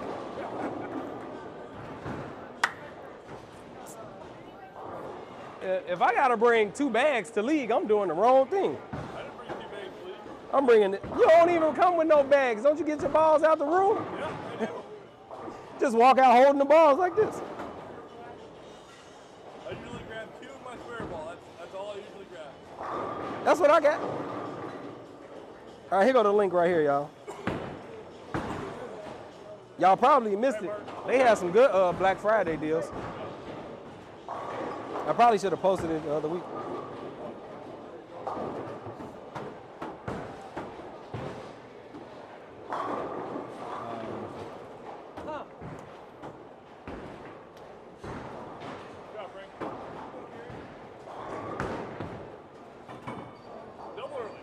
If I gotta bring 2 bags to league, I'm doing the wrong thing. I didn't bring 2 bags, please. I'm bringing it. You don't even come with no bags. Don't you get your balls out the room? Yeah, I do. Just walk out holding the balls like this. I usually grab 2 of my spare ball. That's all I usually grab. That's what I got. All right, here go the link right here, y'all. Y'all probably missed it. They had some good Black Friday deals. I probably should have posted it the other week. Good job, Frank. Double early.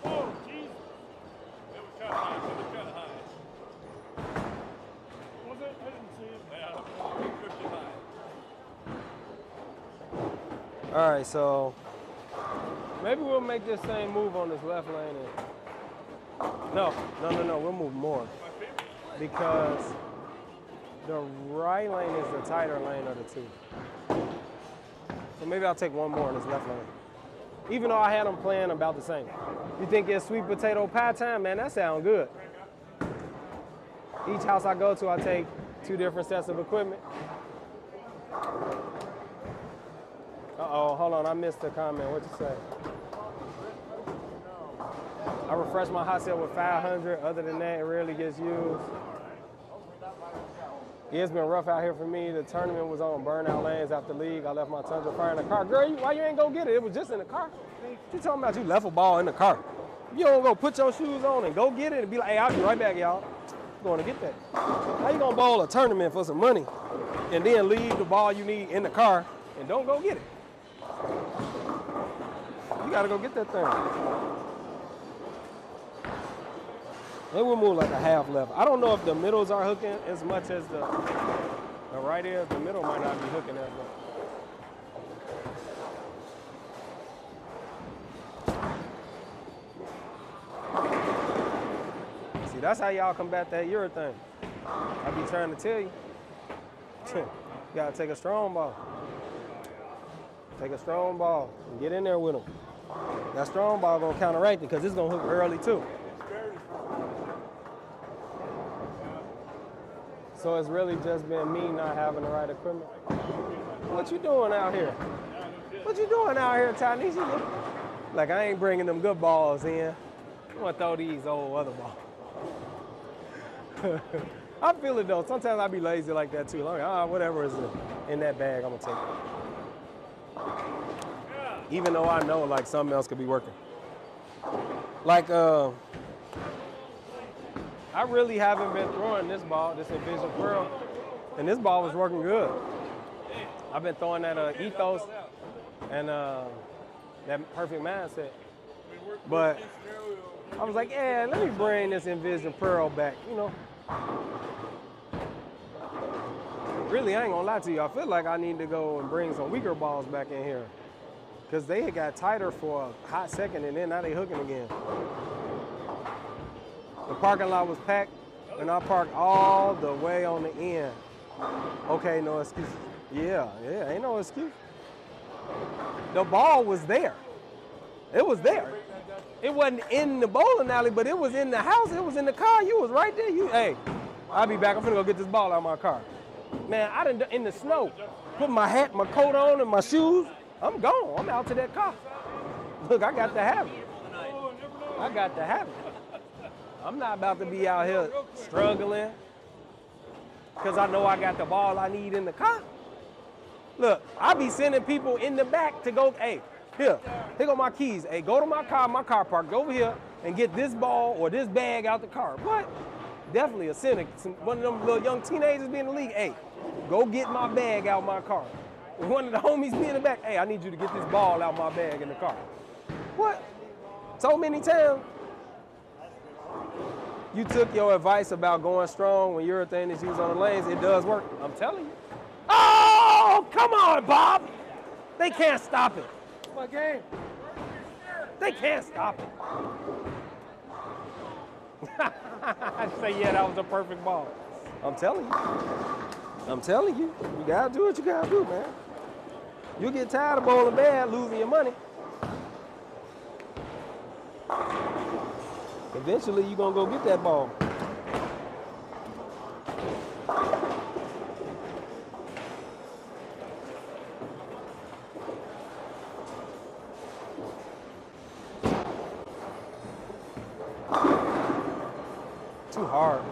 Oh, jeez. It was kind of high. It was kind of high. Was it? I didn't see it. Yeah, it pushed it high. All right, so maybe we'll make this same move on this left lane. No, we'll move more because the right lane is the tighter lane of the two. So maybe I'll take one more in this left lane. Even though I had them playing about the same. You think it's sweet potato pie time? Man, that sounds good. Each house I go to, I take 2 different sets of equipment. Uh-oh, hold on, I missed the comment. What'd you say? I refresh my hot set with 500. Other than that, it rarely gets used. Yeah, it's been rough out here for me. The tournament was on burnout lanes after league. I left my Tundra Fire in the car. Girl, why you ain't go get it? It was just in the car. You talking about you left a ball in the car. You don't go put your shoes on and go get it and be like, hey, I'll be right back, y'all. I'm going to get that. How you gonna bowl a tournament for some money and then leave the ball you need in the car and don't go get it? You gotta go get that thing. Maybe we'll move like a half left. I don't know if the middles are hooking as much as the right is. The middle might not be hooking as much. See, that's how y'all combat that urethane. I be trying to tell you. You gotta take a strong ball. Take a strong ball and get in there with them. That strong ball gonna counteract it because it's gonna hook early too. So it's really just been me not having the right equipment. What you doing out here? What you doing out here, Tanisha? Like I ain't bringing them good balls in. I'm gonna throw these old other balls. I feel it though. Sometimes I be lazy like that too. Like, whatever is in that bag, I'm gonna take it. Even though I know like something else could be working. Like I really haven't been throwing this ball, this Envision Pearl, and this ball was working good. I've been throwing that Ethos and that Perfect Mindset. But I was like, yeah, let me bring this Envision Pearl back, you know. Really, I ain't gonna lie to you. I feel like I need to go and bring some weaker balls back in here because they had got tighter for a hot second and then now they hooking again. The parking lot was packed, and I parked all the way on the end. Okay, no excuse. Yeah, ain't no excuse. The ball was there. It was there. It wasn't in the bowling alley, but it was in the house. It was in the car. You was right there. Hey, I'll be back. I'm finna go get this ball out of my car. Man, I done in the snow, put my hat, my coat on, and my shoes. I'm gone. I'm out to that car. Look, I got to have it. I got to have it. I'm not about to be out here struggling because I know I got the ball I need in the car. Look, I be sending people in the back to go, hey, here go my keys. Hey, go to my car park, go over here and get this ball or this bag out the car. What? Definitely a cynic. One of them little young teenagers be in the league, hey, go get my bag out my car. One of the homies be in the back, hey, I need you to get this ball out my bag in the car. What? So many times. You took your advice about going strong when urethane is used on the lanes. It does work. I'm telling you. Oh, come on, Bob. They can't stop it. It's my game. They can't stop it. I say, yeah, that was a perfect ball. I'm telling you. I'm telling you. You got to do what you got to do, man. You'll get tired of bowling bad, losing your money. Eventually, you're going to go get that ball. Too hard.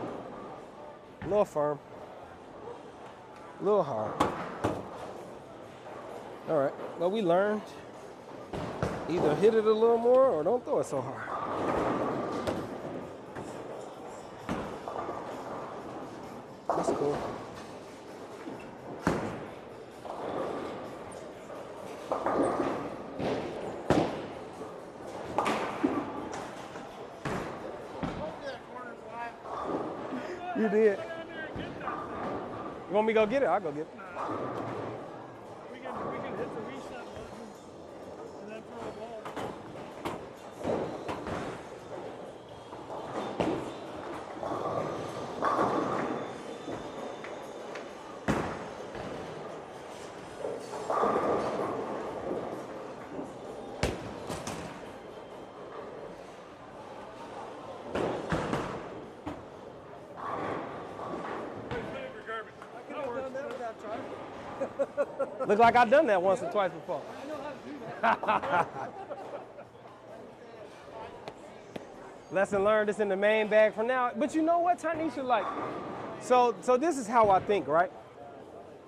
little firm. A little hard. All right, well, we learned. Either hit it a little more or don't throw it so hard. That's cool. You did. You want me to go get it? I'll go get it. We can hit the reset button and then throw a ball. Look like I've done that once or twice before. I know how to do that. Lesson learned, it's in the main bag for now. But you know what, Tanisha, like, so this is how I think, right?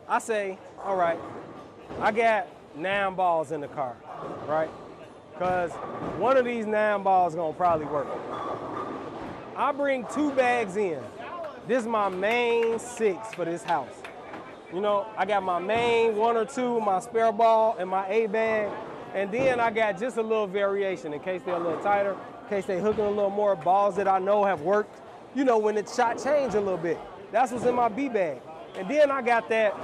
I say, all right, I got 9 balls in the car, right? Because one of these 9 balls gonna probably work. I bring 2 bags in. This is my main 6 for this house. You know, I got my main 1 or 2, my spare ball, and my A bag. And then I got just a little variation in case they're a little tighter, in case they're hooking a little more, balls that I know have worked. You know, when the shot changed a little bit. That's what's in my B bag. And then I got that,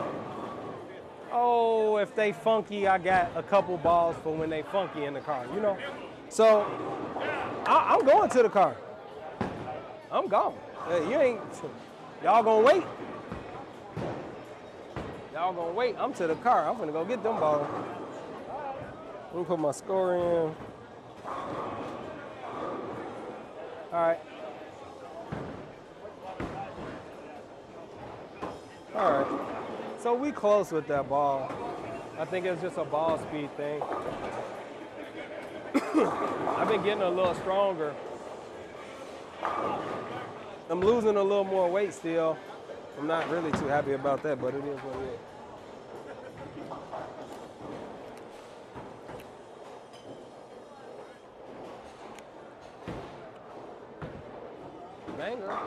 oh, if they funky, I got a couple balls for when they funky in the car, you know? So I'm going to the car. I'm gone. Y'all gonna wait. Y'all gonna wait. I'm to the car. I'm gonna go get them balls. Let me put my score in. All right. All right. So we close with that ball. I think it's just a ball speed thing. I've been getting a little stronger. I'm losing a little more weight still. I'm not really too happy about that, but it is what it is. Banger.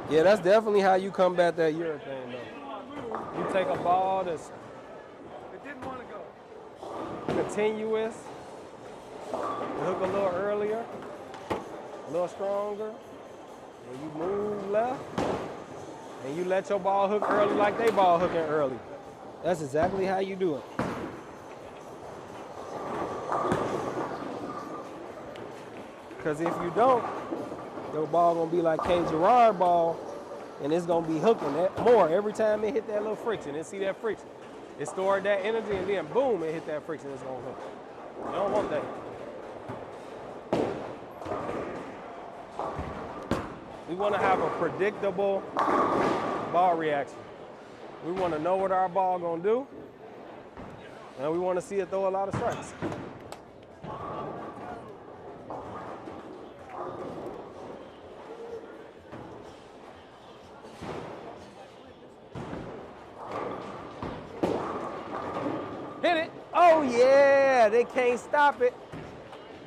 Yeah, that's definitely how you combat that urethane, though. You take a ball that's It didn't want to go. continuous, you hook a little earlier, a little stronger, and you move left, and you let your ball hook early like they ball hooking early. That's exactly how you do it. Because if you don't, your ball gonna be like K. Gerard ball, and it's gonna be hooking that more every time it hit that little friction. And see that friction. It stored that energy, and then boom, it hit that friction, it's gonna hook. You don't want that. We want to have a predictable ball reaction. We want to know what our ball gonna do, and we want to see it throw a lot of strikes. Hit it! Oh yeah, they can't stop it.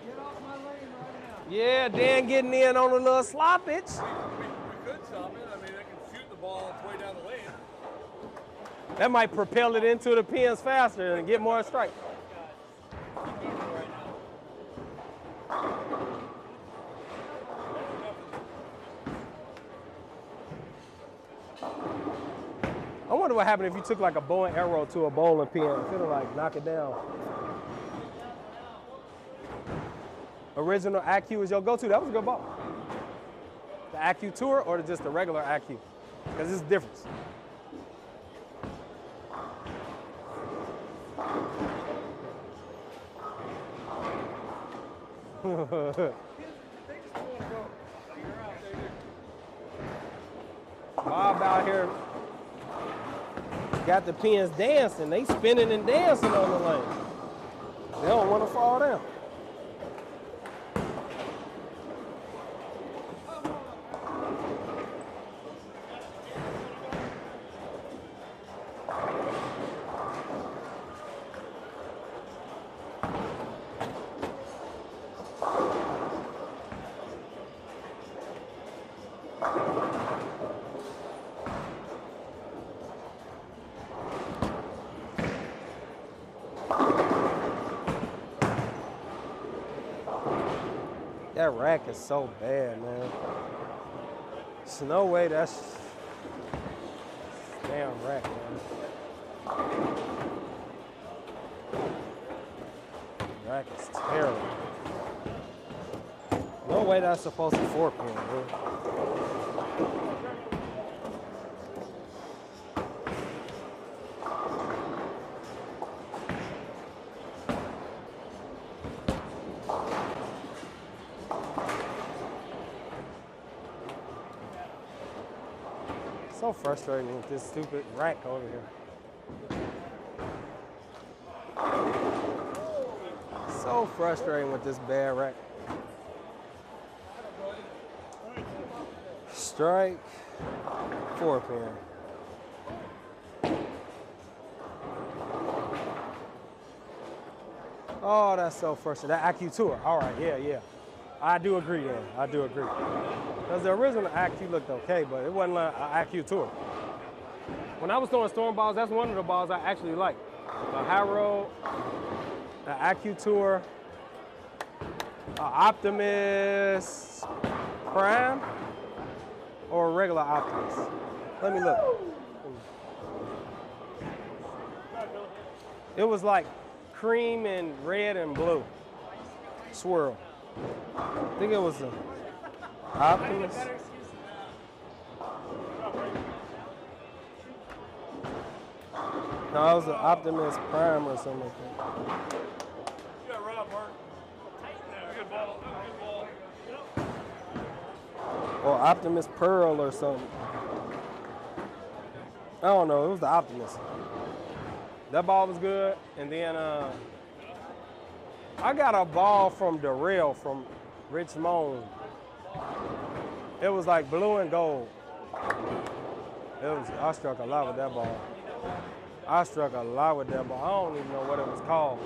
Get off my lane right now. Yeah, Dan getting in on a little sloppage. We could stop it. I mean, I can shoot the ball way down the lane. That might propel it into the pins faster and get more strikes. I wonder what happened if you took like a bow and arrow to a bowling pin. If it'll like knock it down. Original IQ is your go-to. That was a good ball. The IQ Tour or just the regular IQ? Because there's a difference. Bob out here got the pins dancing. They spinning and dancing on the lane. They don't want to fall down. That rack is so bad, man. There's no way that's damn rack, man. Rack is terrible. No way that's supposed to 4-pin, bro. So frustrating with this stupid rack over here. So frustrating with this bad rack. Strike, 4-pin. Oh, that's so frustrating. That IQ Tour. All right, yeah. I do agree then. I do agree. Because the original IQ looked okay, but it wasn't like an IQ Tour. When I was throwing storm balls, that's one of the balls I actually like. The High Road, the IQ Tour, Optimus Prime, or a regular Optimus. Let me look. It was like cream and red and blue swirl. I think it was an Optimus. No, it was an Optimus Prime or something like that. You got Rob, Mark. Yeah, good ball. Good ball. Or Optimus Pearl or something. I don't know. It was the Optimus. That ball was good. And then I got a ball from Darrell from Richmond. It was like blue and gold. I struck a lot with that ball. I struck a lot with that ball. I don't even know what it was called.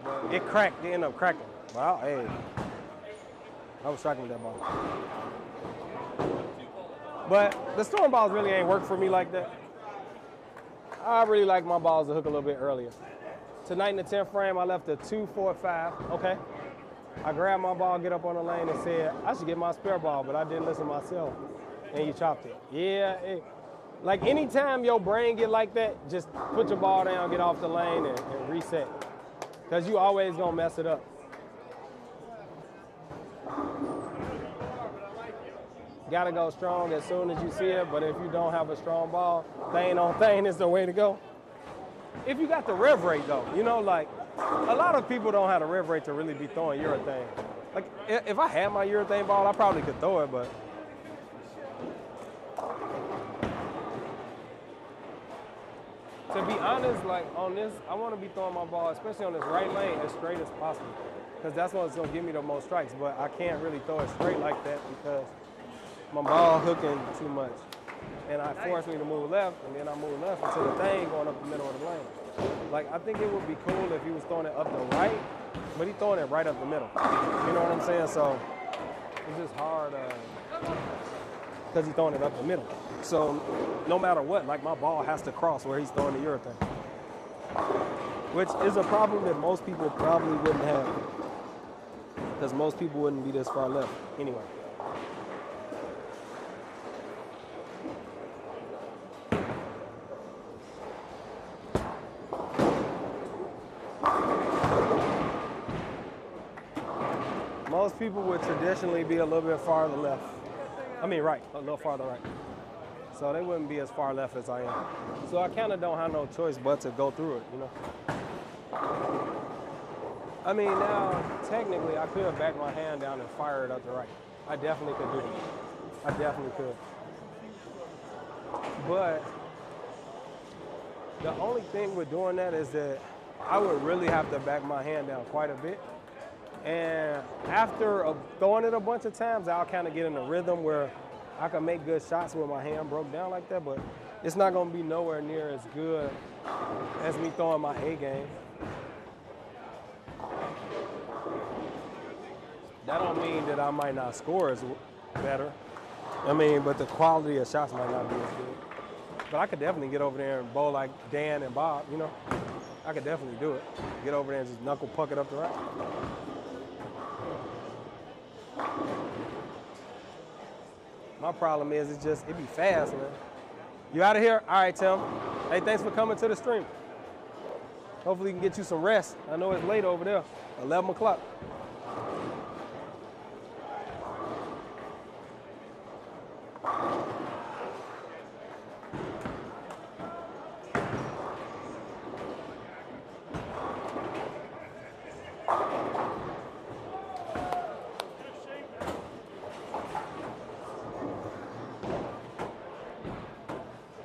But it cracked. It ended up cracking. But I was striking with that ball. But the storm balls really ain't work for me like that. I really like my balls to hook a little bit earlier. Tonight in the 10th frame, I left a 2-4-5. Okay. I grabbed my ball, get up on the lane, and said, I should get my spare ball, but I didn't listen myself. And you chopped it. Yeah. Like anytime your brain get like that, just put your ball down, get off the lane, and reset. Because you always going to mess it up. Got to go strong as soon as you see it, but if you don't have a strong ball, thing on thing is the way to go. If you got the rev rate, though, you know, like, a lot of people don't have the rev rate to really be throwing urethane. Like, if I had my urethane ball, I probably could throw it, but to be honest, like, on this, I want to be throwing my ball, especially on this right lane, as straight as possible, because that's what's going to give me the most strikes, but I can't really throw it straight like that because my ball hooking too much. And it forced me to move left, and then I moved left until the thing going up the middle of the lane. Like, I think it would be cool if he was throwing it up the right, but he's throwing it right up the middle. You know what I'm saying? So it's just hard because he's throwing it up the middle. So no matter what, like, my ball has to cross where he's throwing the urethane, which is a problem that most people probably wouldn't have, because most people wouldn't be this far left anyway. Most people would traditionally be a little bit farther left. I mean right, a little farther right. So they wouldn't be as far left as I am. So I kind of don't have no choice but to go through it, you know? I mean, now, technically, I could have backed my hand down and fire it up the right. I definitely could do that. I definitely could. But the only thing with doing that is that I would really have to back my hand down quite a bit. And after throwing it a bunch of times, I'll kind of get in a rhythm where I can make good shots with my hand broke down like that, but it's not going to be nowhere near as good as me throwing my A game. That don't mean that I might not score as better. I mean, but the quality of shots might not be as good. But I could definitely get over there and bowl like Dan and Bob, you know? I could definitely do it. Get over there and just knuckle puck it up the right. My problem is it be fast, man. You out of here? All right, Tim. Hey, thanks for coming to the stream. Hopefully we can get you some rest. I know it's late over there, 11 o'clock.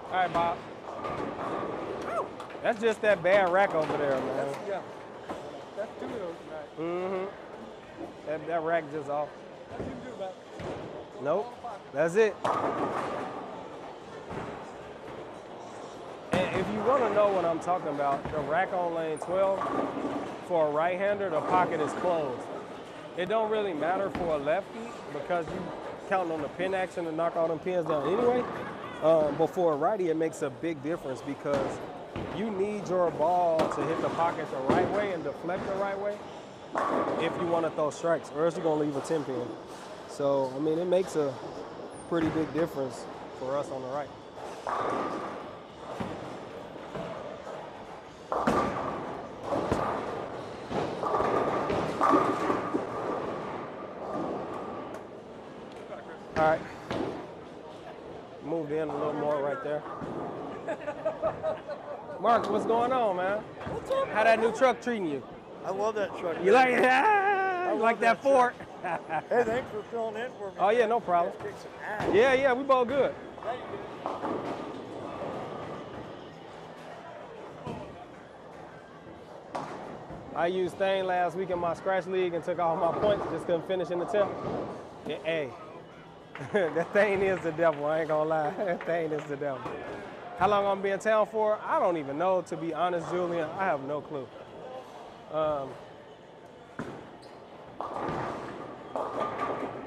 All right, Bob. That's just that bad rack over there, man. Yeah. That's 2 of those tonight. Mm-hmm. That rack just off. Nothing to do about it. Nope. That's it. And if you want to know what I'm talking about, the rack on lane 12, for a right-hander, the pocket is closed. It don't really matter for a lefty because you counting on the pin action to knock all them pins down anyway. But for a righty, it makes a big difference because you need your ball to hit the pocket the right way and deflect the right way if you want to throw strikes, or else you're going to leave a 10 pin. So, I mean, it makes a pretty big difference for us on the right. All right. Moved in a little more right there. Mark, what's going on, man? What's up? How that new truck treating you? I love that truck. You like it? You like that Ford? Hey, thanks for filling in for me. Oh, yeah, no problem. Let's kick some ass. Yeah, we both good. I used Thane last week in my scratch league and took all my points, just couldn't finish in the 10th. Yeah, hey, that Thane is the devil, I ain't gonna lie. That Thane is the devil. How long I'm gonna be in town for? I don't even know, to be honest, Julian. I have no clue.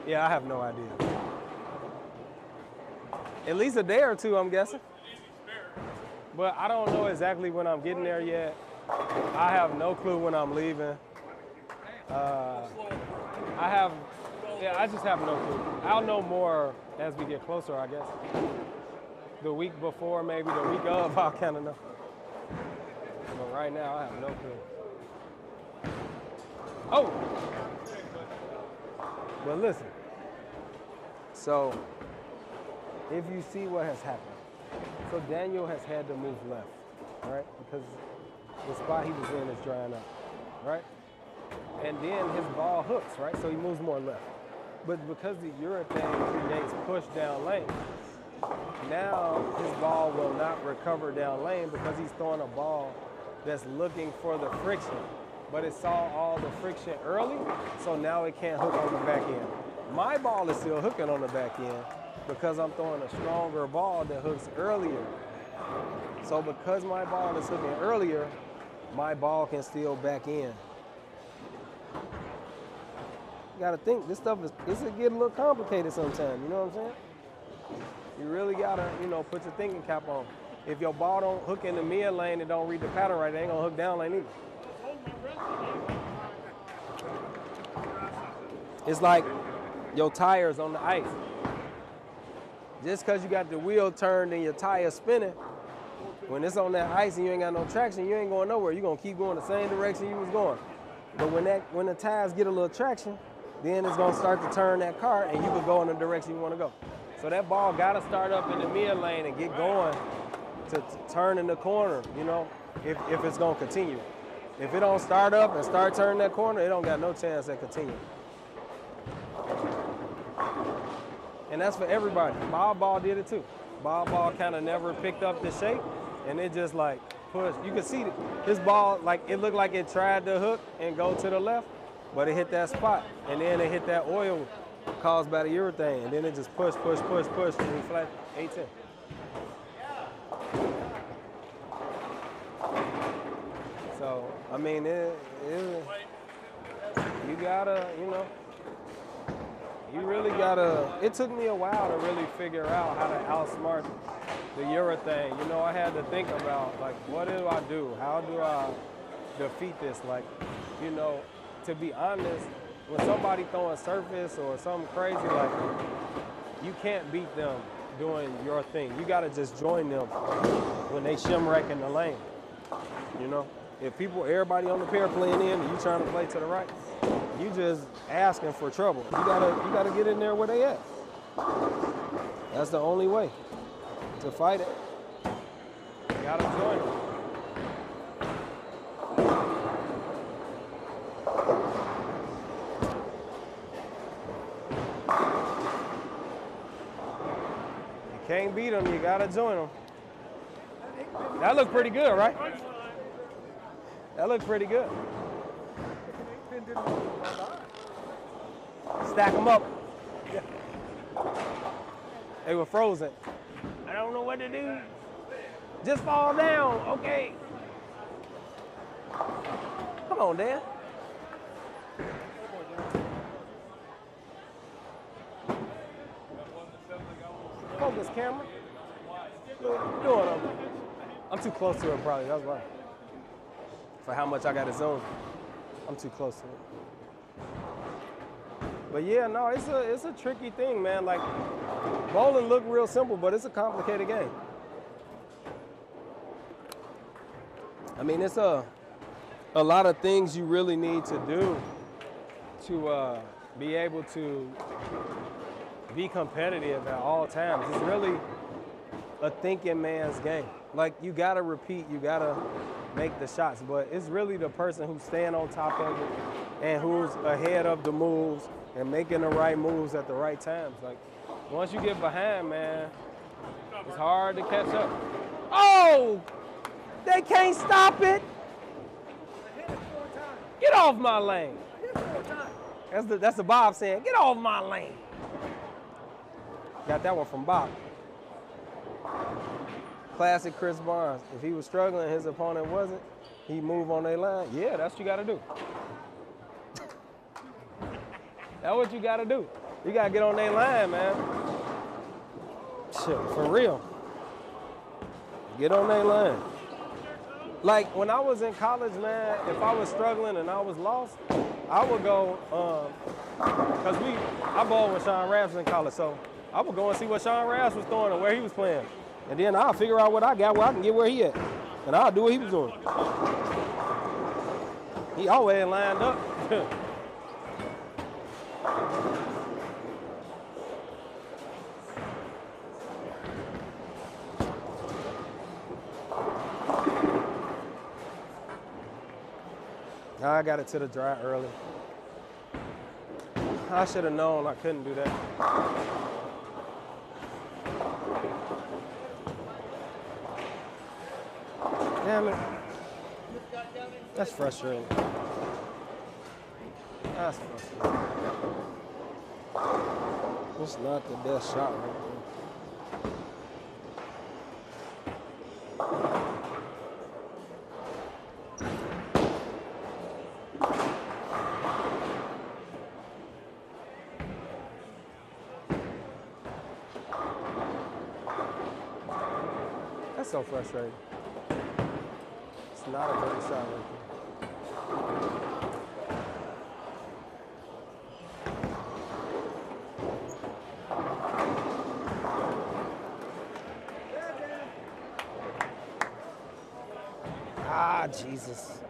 Yeah, I have no idea. At least a day or two, I'm guessing. But I don't know exactly when I'm getting there yet. I have no clue when I'm leaving. I just have no clue. I'll know more as we get closer, I guess. The week before, maybe the week of, I'll kind of know. But right now, I have no clue. Oh! But listen. So, if you see what has happened. So Daniel has had to move left, right? Because the spot he was in is drying up, right? And then his ball hooks, right? So he moves more left. But because the urethane creates push down lane, now his ball will not recover down lane because he's throwing a ball that's looking for the friction. But it saw all the friction early, so now it can't hook on the back end. My ball is still hooking on the back end because I'm throwing a stronger ball that hooks earlier. So because my ball is hooking earlier, my ball can still back in. You gotta think, this stuff it's get a little complicated sometimes, you know what I'm saying? You really gotta, put your thinking cap on. If your ball don't hook in the mid lane and don't read the pattern right, it ain't gonna hook down lane either. It's like your tires on the ice. Just because you got the wheel turned and your tire spinning, when it's on that ice and you ain't got no traction, you ain't going nowhere. You're going to keep going the same direction you was going. But when the tires get a little traction, then it's going to start to turn that car and you can go in the direction you want to go. So that ball got to start up in the mid lane and get going to turn in the corner, if it's going to continue. If it don't start up and start turning that corner, it don't got no chance at continuing. And that's for everybody. Bob Ball did it too. Bob Ball kind of never picked up the shape, and it just like pushed. You can see his ball, like it looked like it tried to hook and go to the left, but it hit that spot, and then it hit that oil caused by the urethane, and then it just pushed, and he flat 8-10. So, I mean, you gotta, you really gotta, it took me a while to really figure out how to outsmart the urethane. I had to think about, like, what do I do? How do I defeat this? Like, to be honest, when somebody throwing surface or something crazy, like, you can't beat them doing your thing. You got to just join them when they shimwreck in the lane. You know, if everybody on the pair playing in, and you trying to play to the right, you just asking for trouble. You gotta get in there where they at. That's the only way to fight it. You gotta join them. You can't beat them, you gotta join them. That looked pretty good, right? That looked pretty good. Stack them up. Yeah. They were frozen. I don't know what to do. Just fall down, okay. Come on, Dan. Focus, camera. What are you doing? I'm too close to it, probably. That's why. For how much I got to zoom, I'm too close to it. But yeah, no, it's a tricky thing, man. Like, bowling look real simple, but it's a complicated game. I mean, it's a lot of things you really need to do to be able to be competitive at all times. It's really a thinking man's game. Like, you gotta repeat, you gotta make the shots, but it's really the person who's staying on top of it and who's ahead of the moves and making the right moves at the right times. Like, once you get behind, man, it's hard to catch up. Oh! They can't stop it! Get off my lane! That's the Bob saying, get off my lane! Got that one from Bob. Classic Chris Barnes. If he was struggling, his opponent wasn't, he'd move on their line. Yeah, that's what you gotta do. That's what you gotta do. You gotta get on their line, man. Shit, for real. Get on their line. Like, when I was in college, man, if I was struggling and I was lost, I would go, because I bowled with Sean Ramsey in college, so I would go and see what Sean Ramsey was throwing and where he was playing. And then I'll figure out what I got, where I can get where he at. And I'll do what he was doing. He always lined up. I got it to the dry early. I should have known I couldn't do that. Damn it. That's frustrating. That's frustrating. It's not the best shot right there. That's so frustrating. It's not a great shot right there. Ah, Jesus.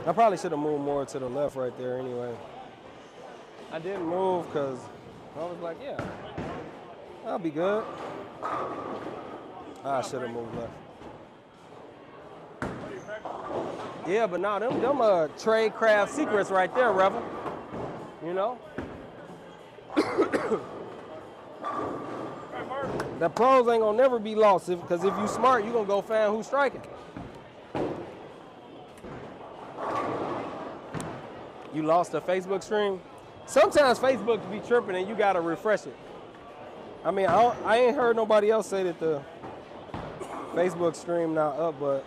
I probably should have moved more to the left right there anyway. I didn't move because I was like, yeah, that'll be good. I should have moved left. Yeah, but no, them trade craft secrets right there, Revel. You know? The pros ain't gonna never be lost because if you smart, you gonna go find who's striking. You lost a Facebook stream? Sometimes Facebook be tripping and you gotta refresh it. I mean, I ain't heard nobody else say that the Facebook stream not up, but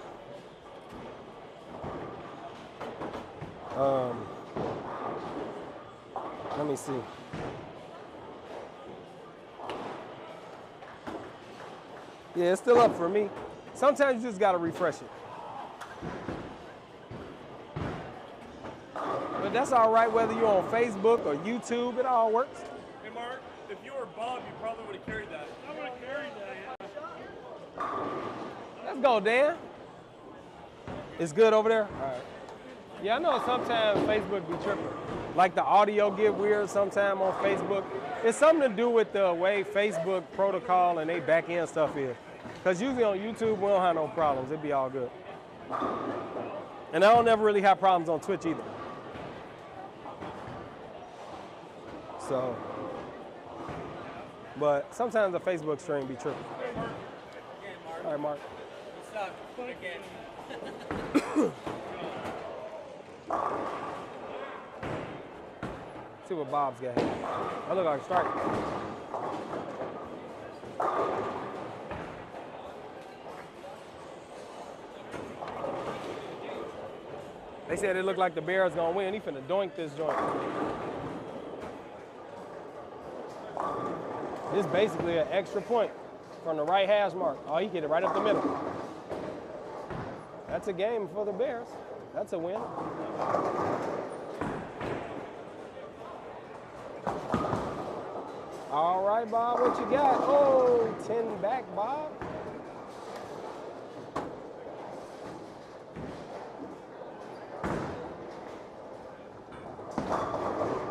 let me see. Yeah, it's still up for me. Sometimes you just gotta refresh it. But that's all right whether you're on Facebook or YouTube. It all works. Hey, Mark, if you were Bob, you probably would have carried that. I would have carried that, yeah. Let's go, Dan. It's good over there? All right. Yeah, I know sometimes Facebook be tripping. Like the audio get weird sometime on Facebook. It's something to do with the way Facebook protocol and they back end stuff is. Because usually on YouTube, we don't have no problems. It'd be all good. And I don't ever really have problems on Twitch either. So, but sometimes the Facebook stream be tripping. Again, Mark. All right, Mark. You suck. Again. See what Bob's got here. I look like a strike. They said it looked like the Bears gonna win. He finna doink this joint. This is basically an extra point from the right hash mark. Oh, he hit it right up the middle. That's a game for the Bears. That's a win. All right, Bob, what you got? Oh, 10 back, Bob.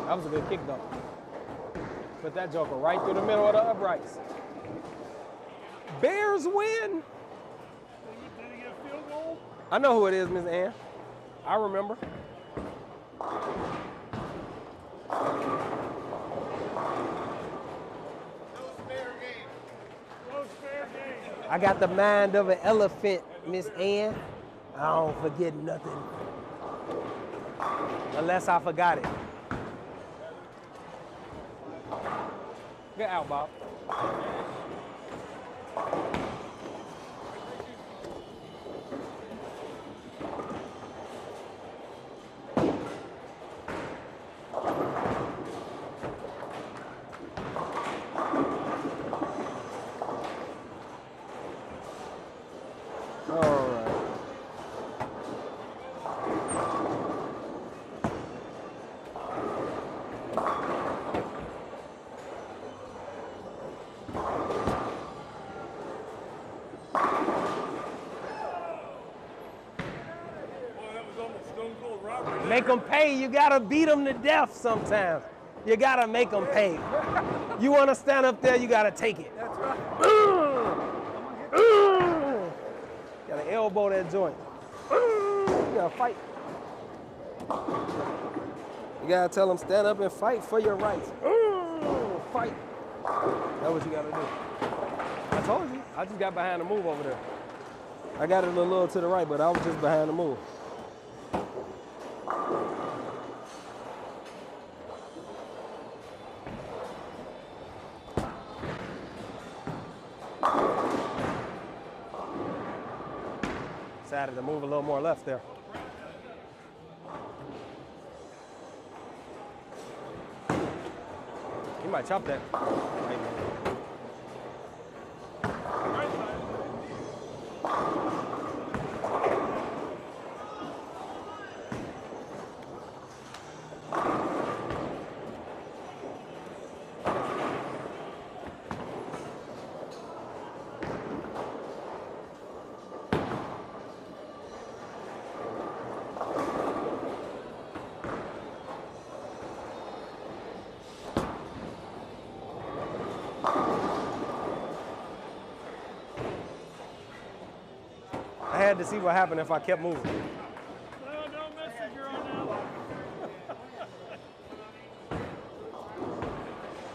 That was a good kick, though. Put that joker right through the middle of the uprights. Bears win. Did he get a field goal? I know who it is, Miss Ann. I remember. I got the mind of an elephant, Miss Ann. I don't forget nothing. Unless I forgot it. Get out, Bob. Make them pay. You gotta beat them to death sometimes. You gotta make them pay. You wanna stand up there, you gotta take it. That's right. Gotta elbow that joint. You gotta fight. You gotta tell them stand up and fight for your rights. Fight. That's what you gotta do. I told you. I just got behind the move over there. I got it a little to the right, but I was just behind the move. Decided to move a little more left there. He might chop that. I had to see what happened if I kept moving. No, don't mess with your own ally.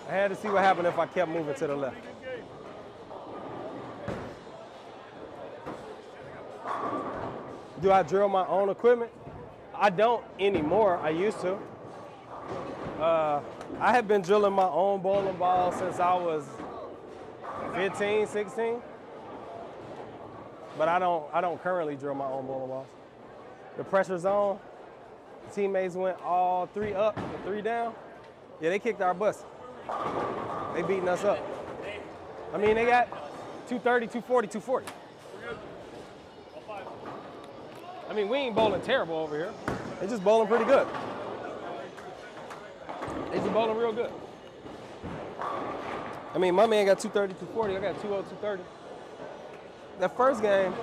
I had to see what happened if I kept moving to the left. Do I drill my own equipment? I don't anymore. I used to. I have been drilling my own bowling ball since I was 15, 16. But I don't currently drill my own bowling balls. The pressure's on. Teammates went all 3 up and 3 down. Yeah, they kicked our butts. They beating us up. I mean, they got 230, 240, 240. I mean, we ain't bowling terrible over here. They're just bowling pretty good. bowling real good. I mean, my man got 230, 240. I got 200, 230. That first game,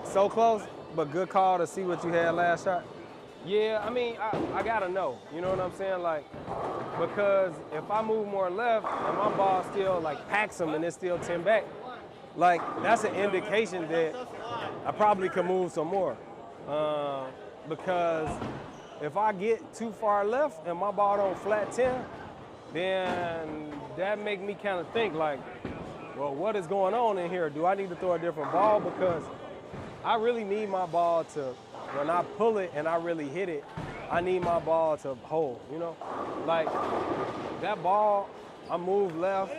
so close, but good call to see what you had last shot. Yeah, I mean, I gotta know. You know what I'm saying? Like, because if I move more left and my ball still like packs them and it's still 10 back, like that's an indication that I probably could move some more. Because if I get too far left and my ball don't flat 10, then that make me kind of think like, well, what is going on in here? Do I need to throw a different ball? Because I really need my ball to, when I pull it and I really hit it, I need my ball to hold, you know? Like, that ball, I moved left,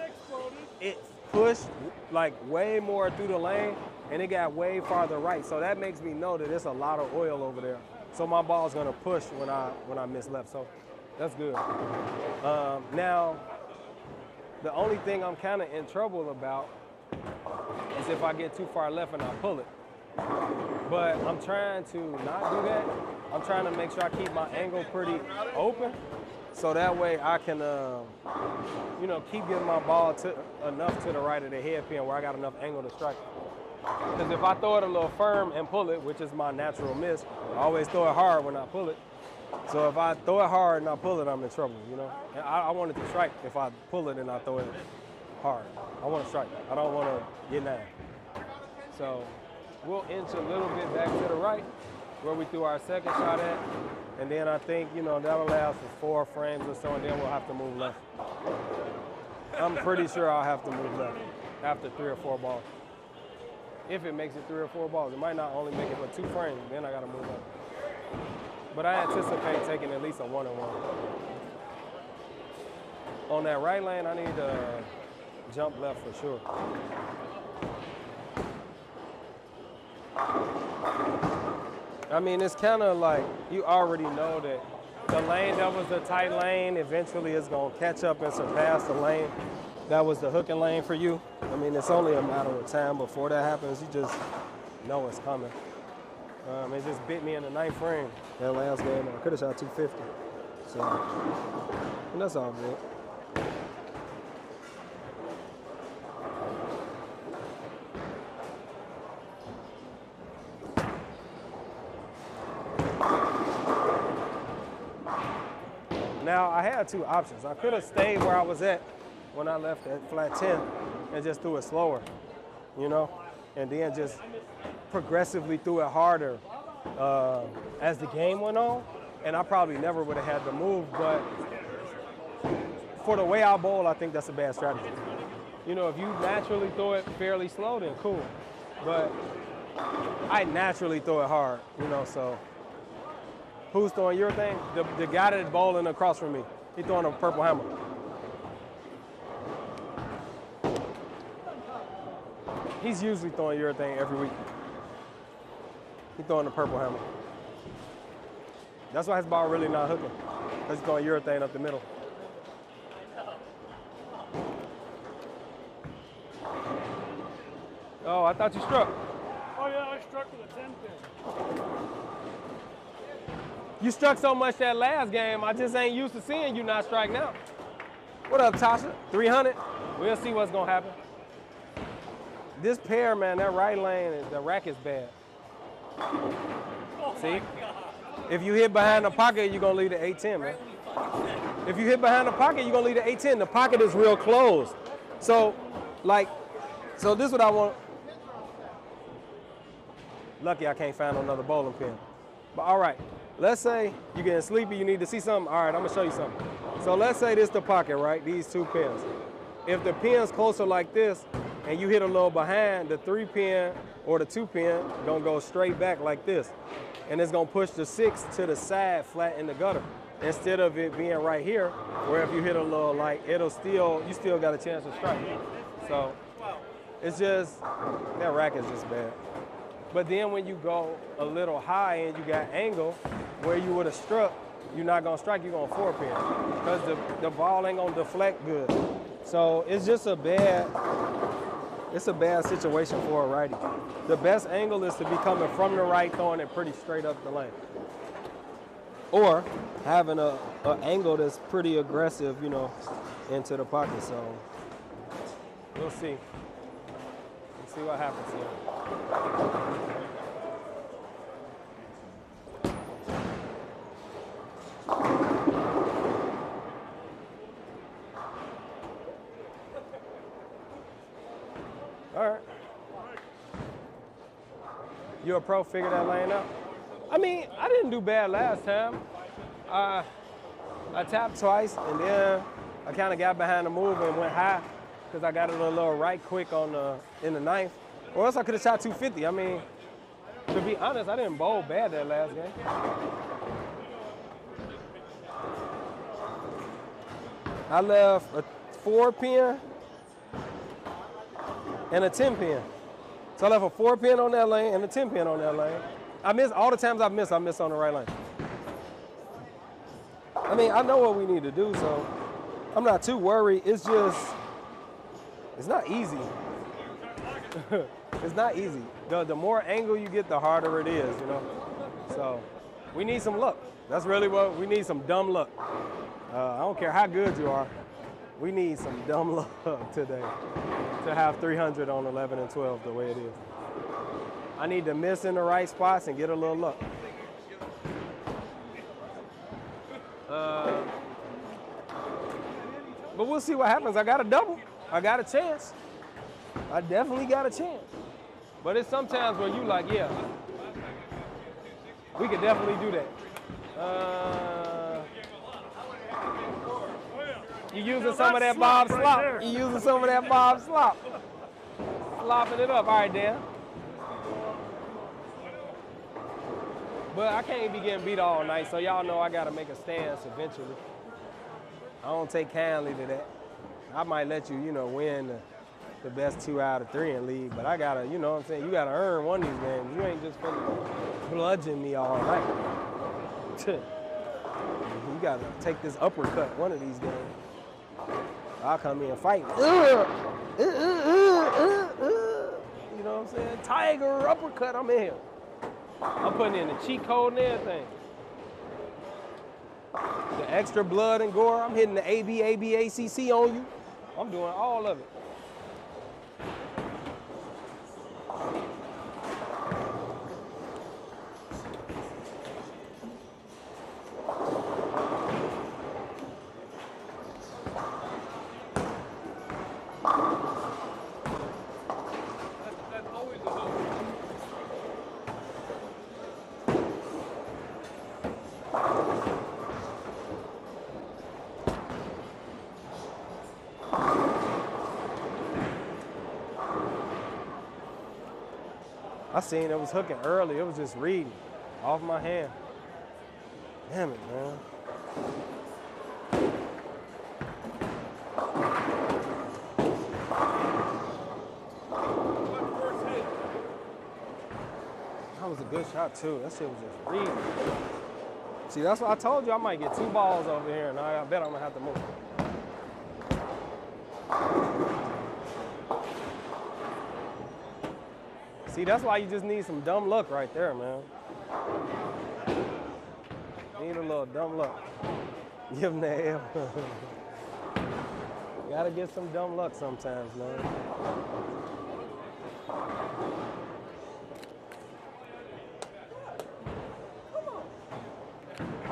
it pushed like way more through the lane, and it got way farther right. So that makes me know that there's a lot of oil over there. So my ball's gonna push when I miss left. So that's good. Now, the only thing I'm kind of in trouble about is if I get too far left and I pull it. But I'm trying to not do that. I'm trying to make sure I keep my angle pretty open, so that way I can, you know, keep getting my ball enough to the right of the head pin where I got enough angle to strike. Because if I throw it a little firm and pull it, which is my natural miss, I always throw it hard when I pull it. So if I throw it hard and I pull it, I'm in trouble, you know? And I want it to strike if I pull it and I throw it hard. I want to strike. I don't want to get nine. So we'll inch a little bit back to the right where we threw our second shot at. And then I think, you know, that'll last for 4 frames or so, and then we'll have to move left. I'm pretty sure I'll have to move left after 3 or 4 balls. If it makes it 3 or 4 balls. It might not only make it but 2 frames, then I gotta move left. But I anticipate taking at least a 1-and-1. On that right lane, I need to jump left for sure. I mean, it's kind of like you already know that the lane that was the tight lane eventually is going to catch up and surpass the lane that was the hooking lane for you. I mean, it's only a matter of time before that happens. You just know it's coming. It just bit me in the 9th frame that last game. I could have shot 250. So, and that's all good. Now, I had 2 options. I could have stayed where I was at when I left at flat 10 and just threw it slower, you know, and then just progressively threw it harder as the game went on, and I probably never would have had to move, but for the way I bowl, I think that's a bad strategy. You know, if you naturally throw it fairly slow, then cool, but I naturally throw it hard, you know, so. Who's throwing your thing? The guy that's bowling across from me. He's throwing a purple hammer. He's usually throwing your thing every week. He's throwing the purple hammer. That's why his ball really not hooking. Because he's throwing urethane up the middle. Oh, I thought you struck. Oh yeah, I struck with a 10 pin. You struck so much that last game, I just ain't used to seeing you not strike now. What up, Tasha? 300? We'll see what's gonna happen. This pair, man, that right lane, the rack is bad. See? If you hit behind the pocket, you're gonna leave the 8-10, man. If you hit behind the pocket, you're gonna leave the 8-10. The pocket is real closed. So, so this is what I want. Lucky I can't find another bowling pin. But all right. Let's say you're getting sleepy, you need to see something. All right, I'm gonna show you something. So let's say this is the pocket, right? These 2 pins. If the pin's closer like this and you hit a little behind, the 3 pin or the 2 pin gonna go straight back like this. And it's gonna push the 6 to the side flat in the gutter. Instead of it being right here, where if you hit a little light, you still got a chance to strike. So it's just, that rack is just bad. But then when you go a little high and you got angle, where you would have struck, you're not gonna strike, you're gonna 4-pin. Because the ball ain't gonna deflect good. So it's just a bad situation for a righty. The best angle is to be coming from the right, throwing it pretty straight up the lane. or having a angle that's pretty aggressive, you know, into the pocket. So we'll see. We'll see what happens here. All right. You a pro, figure that lane out? I mean, I didn't do bad last time. I tapped twice, and then I kind of got behind the move and went high because I got it a little right quick in the ninth. Or else I could have shot 250. I mean, to be honest, I didn't bowl bad that last game. I left a 4-pin and a 10-pin. So I left a 4-pin on that lane and a 10-pin on that lane. I missed all the times I missed on the right lane. I mean, I know what we need to do, so I'm not too worried. It's just, it's not easy. It's not easy. The more angle you get, the harder it is, you know? So we need some luck. That's really what we need, some dumb luck. I don't care how good you are. We need some dumb luck today to have 300 on 11 and 12 the way it is. I need to miss in the right spots and get a little luck. But we'll see what happens. I got a double. I got a chance. I definitely got a chance. But it's sometimes where you like, yeah, we could definitely do that. You using some of that Bob slop. You using some of that Bob slop. Slopping it up. All right, Dan. But I can't be getting beat all night, so y'all know I got to make a stance eventually. I don't take kindly to that. I might let you, you know, win the best 2 out of 3 in league, but I got to, you know what I'm saying, you got to earn one of these games. You ain't just finna bludgeon me all night. You got to take this uppercut one of these games. I'll come in and fight. You know what I'm saying? Tiger uppercut, I'm in here. I'm putting in the cheat code and everything. The extra blood and gore, I'm hitting the ABACC on you. I'm doing all of it. I seen it was hooking early. It was just reading off my hand. Damn it, man. That was a good shot, too. That shit was just reading. See, that's what I told you. I might get 2 balls over here, and I bet I'm going to have to move. See, that's why you just need some dumb luck right there, man. Need a little dumb luck. Give him the L. Gotta get some dumb luck sometimes, man.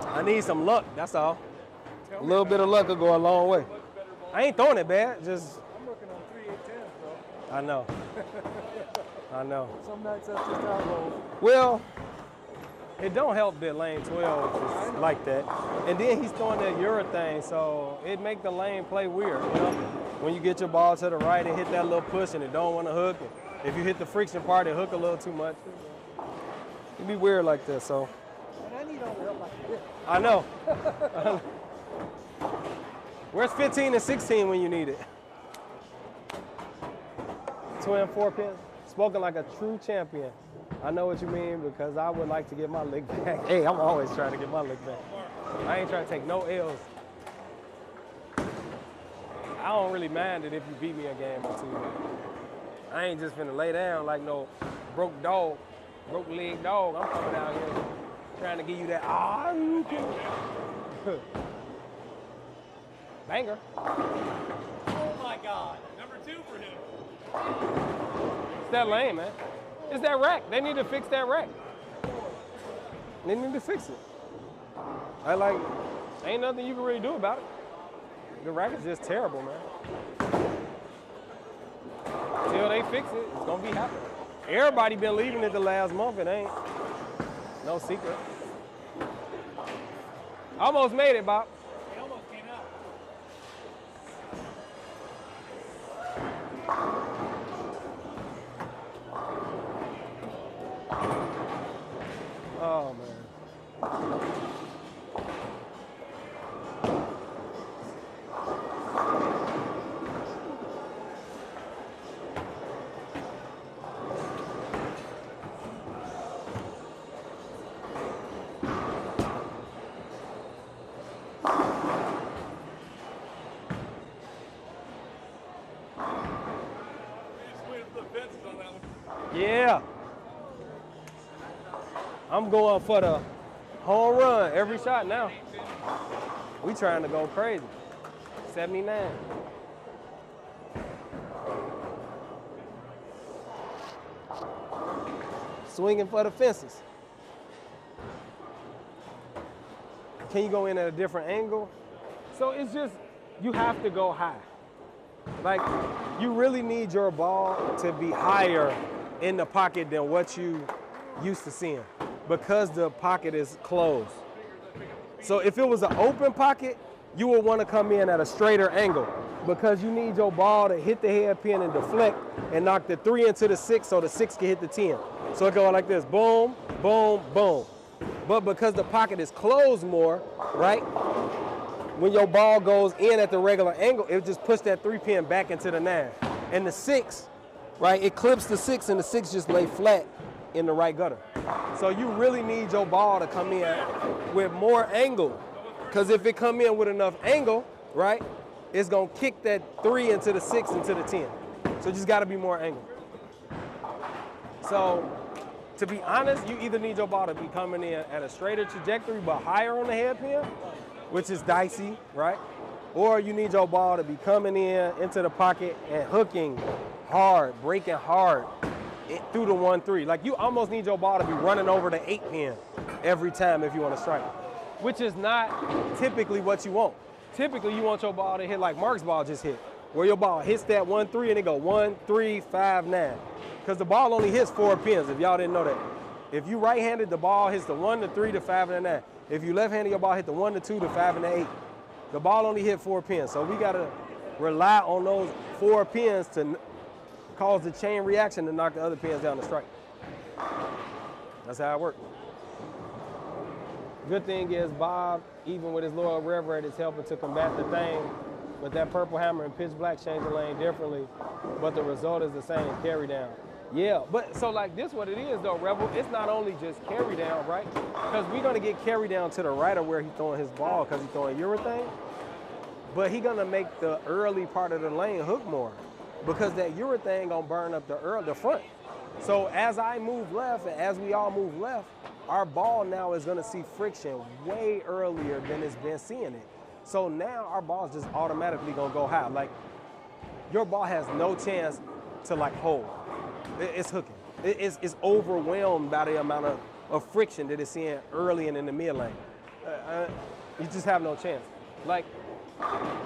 I need some luck, that's all. A little bit of luck will go a long way. I ain't throwing it bad, just... I'm working on 3 8 10s, bro. I know. I know. Some nights that's just how it rolls. Well, it don't help that lane 12 is like that. And then he's throwing that urethane, so it make the lane play weird, you know? When you get your ball to the right and hit that little push and it don't want to hook, and if you hit the friction part, it hook a little too much. It'd be weird like that, so. And I need all the help I can get. I know. Where's 15 and 16 when you need it? 2 4 pins. Spoken like a true champion. I know what you mean because I would like to get my lick back. Hey, I'm always trying to get my lick back. I ain't trying to take no L's. I don't really mind it if you beat me a game or 2. I ain't just finna lay down like no broke leg dog. I'm coming out here Trying to give you that, banger. Oh my God. Number 2 for him. It's that lane, man. It's that rack. They need to fix that rack. They need to fix it. Ain't nothing you can really do about it. The rack is just terrible, man. Till they fix it, it's gonna be happening. Everybody been leaving it the last month. It ain't no secret. Almost made it, Bob. He almost came out. Oh man. Just waiting for the fences on that one. Yeah. I'm going for the home run every shot now. We trying to go crazy. 79. Swinging for the fences. Can you go in at a different angle? So it's just, you have to go high. Like, you really need your ball to be higher in the pocket than what you used to seeing because the pocket is closed. So if it was an open pocket, you would want to come in at a straighter angle because you need your ball to hit the hairpin and deflect and knock the 3 into the 6 so the 6 can hit the 10. So it goes like this, boom, boom, boom. But because the pocket is closed more, right? When your ball goes in at the regular angle, it just push that 3-pin back into the 9. And the 6, right, it clips the 6 and the 6 just lay flat in the right gutter. So you really need your ball to come in with more angle. Because if it come in with enough angle, right, it's going to kick that 3 into the 6 into the 10. So you just got to be more angle. So to be honest, you either need your ball to be coming in at a straighter trajectory but higher on the hairpin, which is dicey, right? Or you need your ball to be coming in into the pocket and hooking hard, breaking hard through the 1-3. Like you almost need your ball to be running over the 8-pin every time if you want to strike, which is not typically what you want. Typically you want your ball to hit like Mark's ball just hit, where your ball hits that 1-3 and it go 1, 3, 5, 9. Because the ball only hits 4 pins, if y'all didn't know that. If you right-handed, the ball hits the 1, the 3, the 5, and the 9. If you left-handed, your ball hit the 1, the 2, the 5, and the 8. The ball only hit 4 pins. So we gotta rely on those 4 pins to cause the chain reaction to knock the other pins down the strike. That's how it works. Good thing is Bob, even with his lower rev rate, is helping to combat the thing. With that purple hammer and pitch black, change the lane differently, but the result is the same, carry down. Yeah, but so like this what it is though, Rebel, it's not only just carry down, right? Because we're gonna get carry down to the right of where he's throwing his ball because he's throwing urethane, but he's gonna make the early part of the lane hook more because that urethane gonna burn up the front. So as I move left and as we all move left, our ball now is gonna see friction way earlier than it's been seeing it. So now our ball's just automatically gonna go high. Like your ball has no chance to like hold. It's hooking. It's overwhelmed by the amount of friction that it's seeing early and in the mid lane. You just have no chance. Like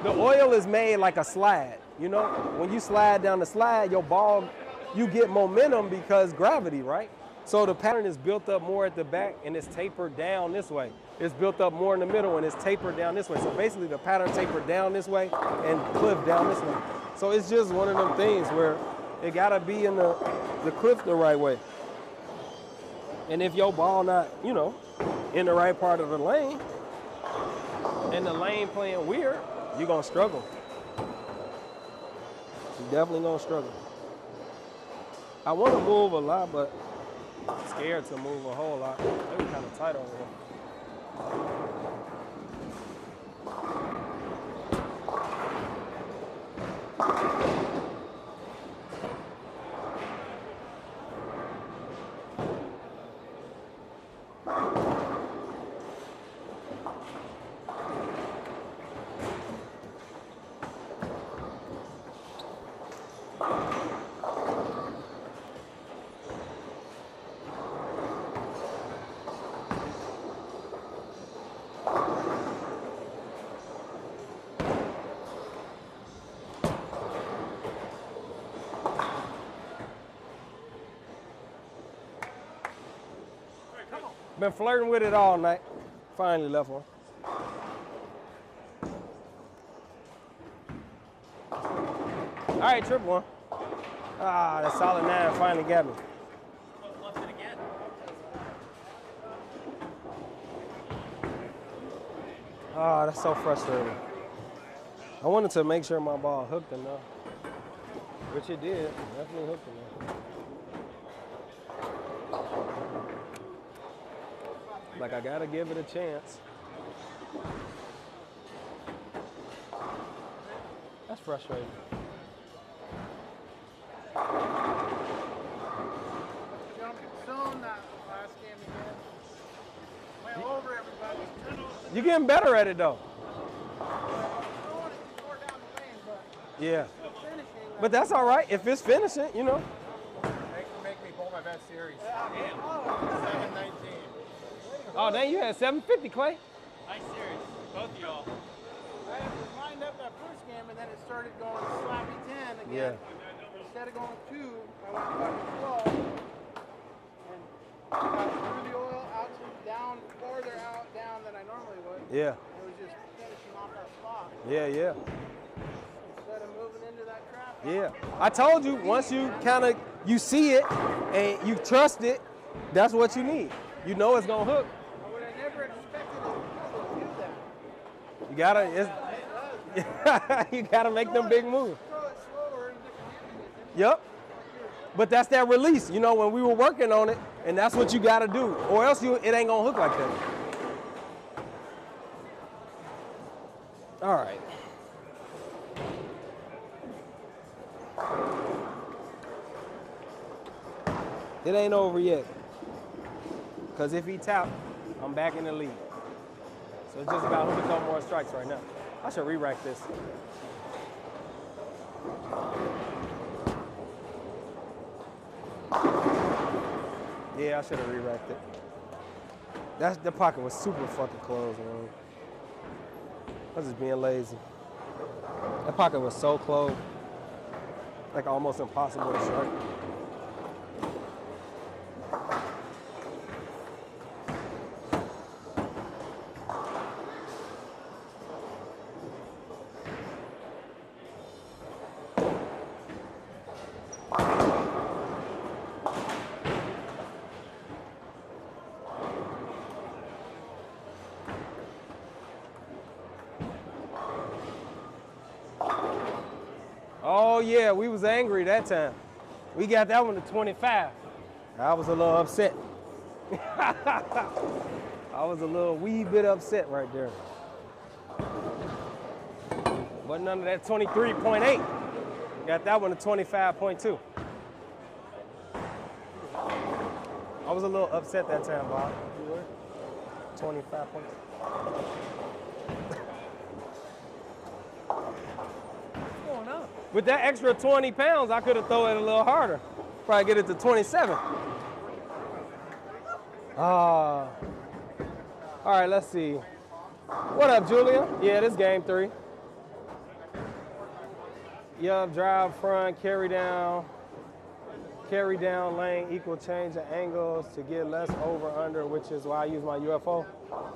the oil is made like a slide. You know, when you slide down the slide, your ball, you get momentum because gravity, right? So the pattern is built up more at the back and it's tapered down this way. It's built up more in the middle and it's tapered down this way. So basically the pattern tapered down this way and cliff down this way. So it's just one of them things where it gotta be in the cliff the right way. And if your ball not, you know, in the right part of the lane and the lane playing weird, you're gonna struggle. You're definitely gonna struggle. I wanna move a lot, but I'm scared to move a whole lot. Maybe kind of tight over here. Been flirting with it all night. Finally left one. All right, triple one. Ah, that solid 9 finally got me. Left it again. Ah, that's so frustrating. I wanted to make sure my ball hooked enough, which it did. Definitely hooked enough. Like, I gotta give it a chance. That's frustrating. Jumping zone that last game again. Went over everybody. You're getting better at it, though. Yeah. But that's all right. If it's finishing, you know. Make me bowl my best series. 7-19. Oh, dang, you had 750, Clay. Nice series. Both of y'all. I lined up that first game and then it started going sloppy 10 again. Yeah. Instead of going 2, I went fucking 12. And got through the oil, out to down, farther out, down than I normally would. Yeah. It was just finishing off that spot. Yeah, yeah. Instead of moving into that trap. Yeah. I told you, once you you see it and you trust it, that's what you need. You know it's gonna hook. I would have never expected it to do that. You gotta, you gotta make them big moves. Throw it slower and different handling. Yep. But that's that release, you know, when we were working on it, and that's what you gotta do, or else it ain't gonna hook like that. All right. It ain't over yet. Because if he tap, I'm back in the lead. So it's just about who can throw more strikes right now. I should re-rack this. Yeah, I should have re-racked it. The pocket was super fucking close, man. I was just being lazy. That pocket was so close. Like almost impossible to strike. Oh yeah, we was angry that time. We got that one to 25. I was a little upset. I was a little wee bit upset right there. But none of that 23.8. Got that one to 25.2. I was a little upset that time, Bob. You were? 25 points. With that extra 20 pounds, I could have thrown it a little harder. Probably get it to 27. All right, let's see. What up, Julia? Yeah, this game 3. Yup, drive front, carry down lane, equal change of angles to get less over under, which is why I use my UFO.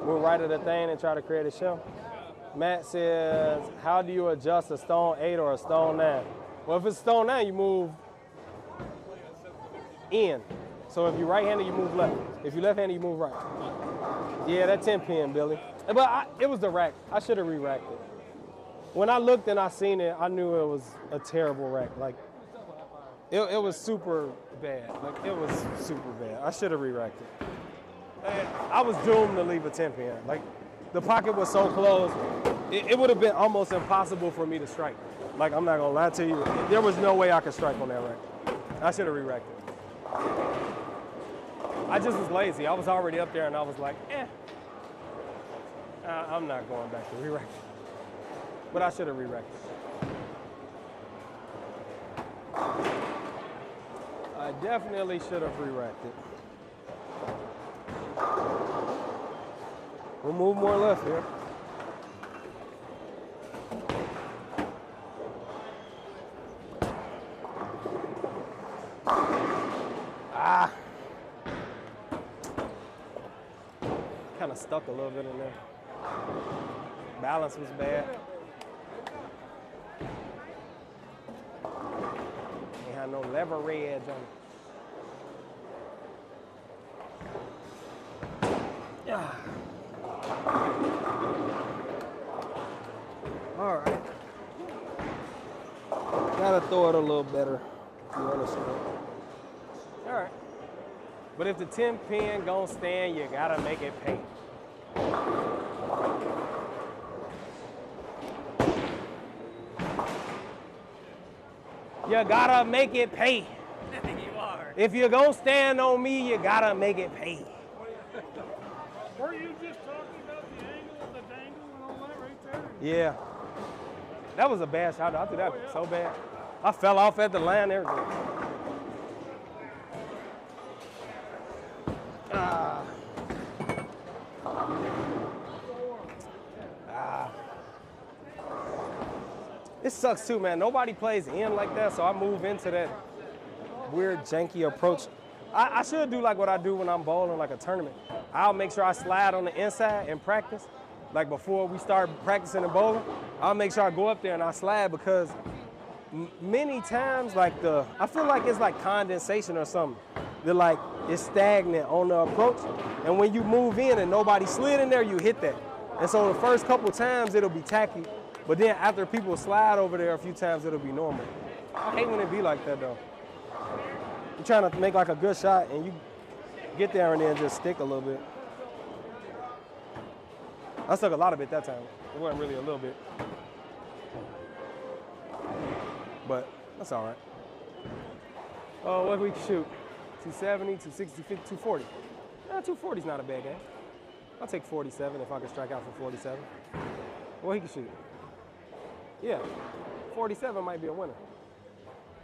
Move right of the thing and try to create a shell. Matt says, how do you adjust a stone 8 or a stone 9? Well, if it's stone 9, you move in. So if you're right-handed, you move left. If you're left-handed, you move right. Yeah, that 10 pin, Billy. But it was the rack. I should have re-racked it. When I looked and I seen it, I knew it was a terrible rack. Like, it was super bad. Like, it was super bad. I should have re-racked it. I was doomed to leave a 10 pin. Like, the pocket was so close, it would have been almost impossible for me to strike. Like, I'm not gonna lie to you. There was no way I could strike on that rack. I should have re-racked it. I just was lazy. I was already up there and I was like, I'm not going back to re-rack it. But I should have re-racked it. I definitely should have re-racked it. We'll move more left here. kind of stuck a little bit in there. Balance was bad. Ain't had no leverage on it. Yeah. All right. Gotta throw it a little better. You understand? All right. But if the 10 pin gon' stand, you gotta make it pay. You gotta make it pay. You are. If you're gonna stand on me, you gotta make it pay. Were you just talking about the angle of the dangle and all that right there? Yeah. That was a bad shot. I threw that so bad. I fell off at the line, everything. It sucks too, man. Nobody plays in like that, so I move into that weird, janky approach. I should do like what I do when I'm bowling, like a tournament. I'll make sure I slide on the inside in practice. Like before we start practicing and bowling, I'll make sure I go up there and I slide because many times, like I feel like it's like condensation or something. They're like, it's stagnant on the approach. And when you move in and nobody slid in there, you hit that. And so the first couple times it'll be tacky, but then after people slide over there a few times, it'll be normal. I hate when it be like that though. You're trying to make like a good shot and you get there and then just stick a little bit. I stuck a lot of it that time. It wasn't really a little bit. But that's all right. Oh, what we can shoot? 270, 260, 50, 240. 240 is not a bad game. I'll take 47 if I can strike out for 47. Well, he can shoot. Yeah, 47 might be a winner.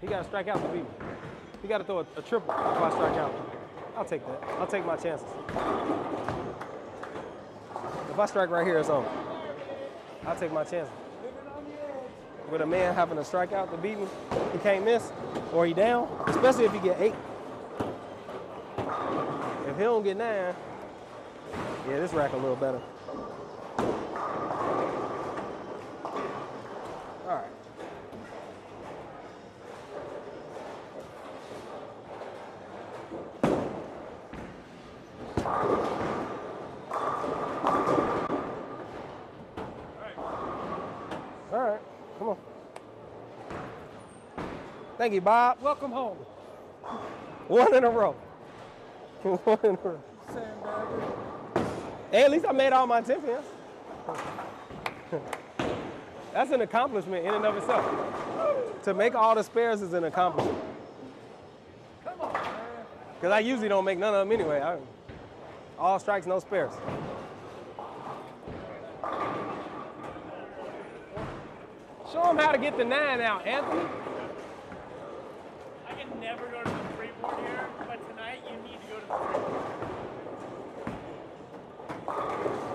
He got to strike out to beat me. He got to throw a triple if I strike out. I'll take that. I'll take my chances. If I strike right here, it's on. I'll take my chances. With a man having to strike out to beat me, he can't miss, or he down, especially if he get 8. If he don't get 9, yeah, this rack a little better. All right. All right, come on. Thank you, Bob. Welcome home. 1 in a row. 1 in a row. Sandbagger. Hey, at least I made all my 10 pins. That's an accomplishment in and of itself. To make all the spares is an accomplishment. Come on, man. Because I usually don't make none of them anyway. All strikes, no spares. Show them how to get the 9 out, Anthony. I can never go to the 3-board here, but tonight you need to go to the 3-board.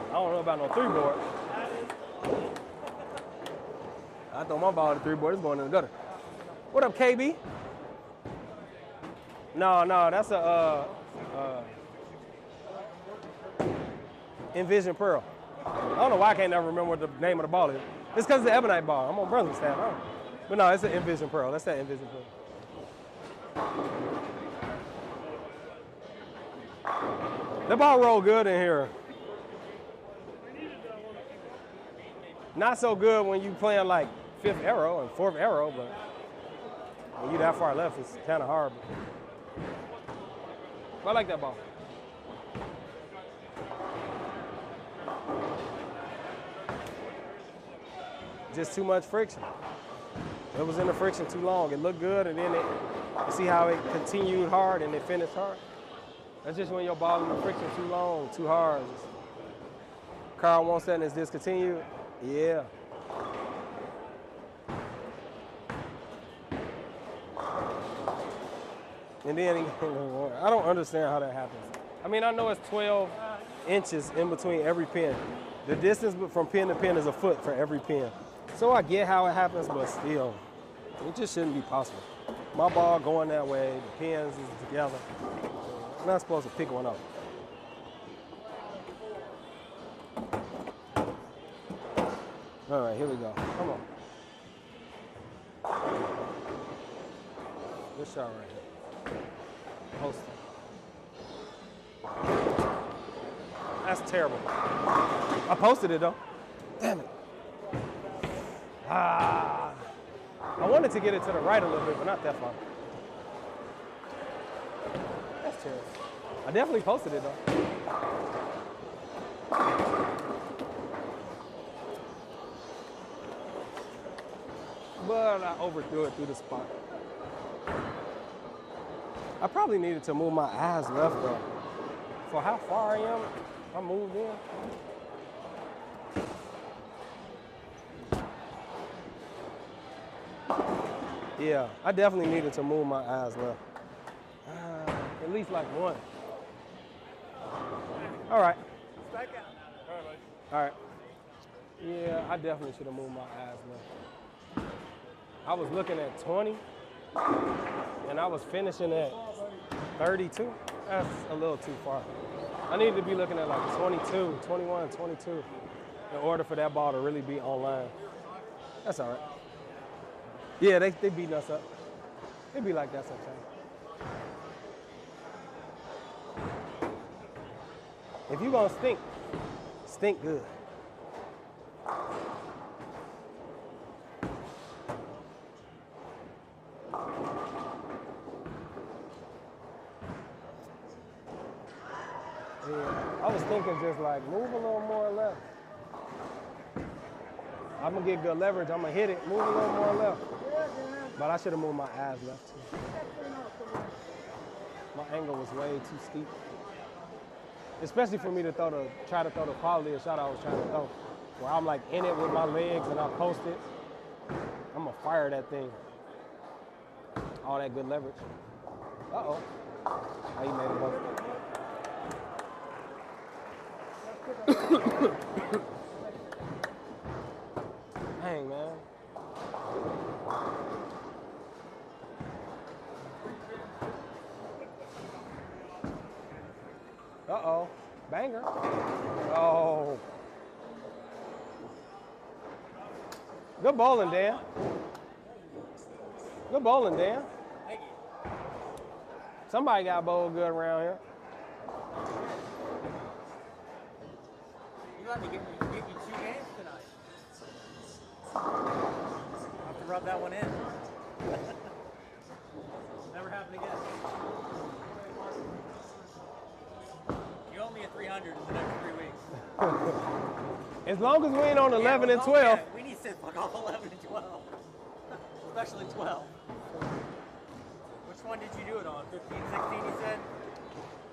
I don't know about no 3-board. That is. I throw my ball at the 3-board. It's going in the gutter. What up, KB? No, that's a Envision Pearl. I don't know why I can't never remember what the name of the ball is. It's because it's the Ebonite ball. I'm on Brunswick staff. But no, it's an Envision Pearl. That's that Envision Pearl. The ball rolled good in here. Not so good when you playing like 5th arrow and 4th arrow, but when you that far left, it's kind of hard. But I like that ball. Just too much friction. It was in the friction too long. It looked good, and then you see how it continued hard and it finished hard. That's just when your ball in the friction too long, too hard. Carl wants that and it's discontinued. Yeah. And then I don't understand how that happens. I mean, I know it's 12 inches in between every pin. The distance from pin to pin is a foot for every pin. So I get how it happens, but still, it just shouldn't be possible. My ball going that way, the pins is together. I'm not supposed to pick one up. All right, here we go. Come on. Good shot right here. Post it. That's terrible. I posted it though. Damn it. Ah. I wanted to get it to the right a little bit, but not that far. That's terrible. I definitely posted it though. But I overthrew it through the spot. I probably needed to move my eyes left though. For how far I am, I moved in. Yeah, I definitely needed to move my eyes left. At least like one. All right. Strike out. All right, buddy. All right. Yeah, I definitely should have moved my eyes left. I was looking at 20, and I was finishing at 32. That's a little too far. I need to be looking at like 22, 21, 22 in order for that ball to really be online. That's all right. Yeah, they beating us up. They be like that sometimes. If you gonna stink, stink good. Yeah, I was thinking just like move a little more left. I'm gonna get good leverage. I'm gonna hit it, move a little more left. But I should have moved my eyes left too. My angle was way too steep. Especially for me to try to throw the quality of shot I was trying to throw. Where I'm like in it with my legs and I post it. I'm gonna fire that thing. All that good leverage. Uh-oh. Oh, he made it both. Dang, man. Uh-oh. Banger. Oh. Good bowling, Dan. Good bowling, Dan. Thank you. Somebody got bowled good around here. You let me get you 2 games tonight. I'll have to rub that one in. Never happen again. You owe me a 300 in the next 3 weeks. As long as we ain't on 11 and 12. We need to sit fuck off 11 and 12. Especially 12. Which one did you do it on? 15, 16 you said?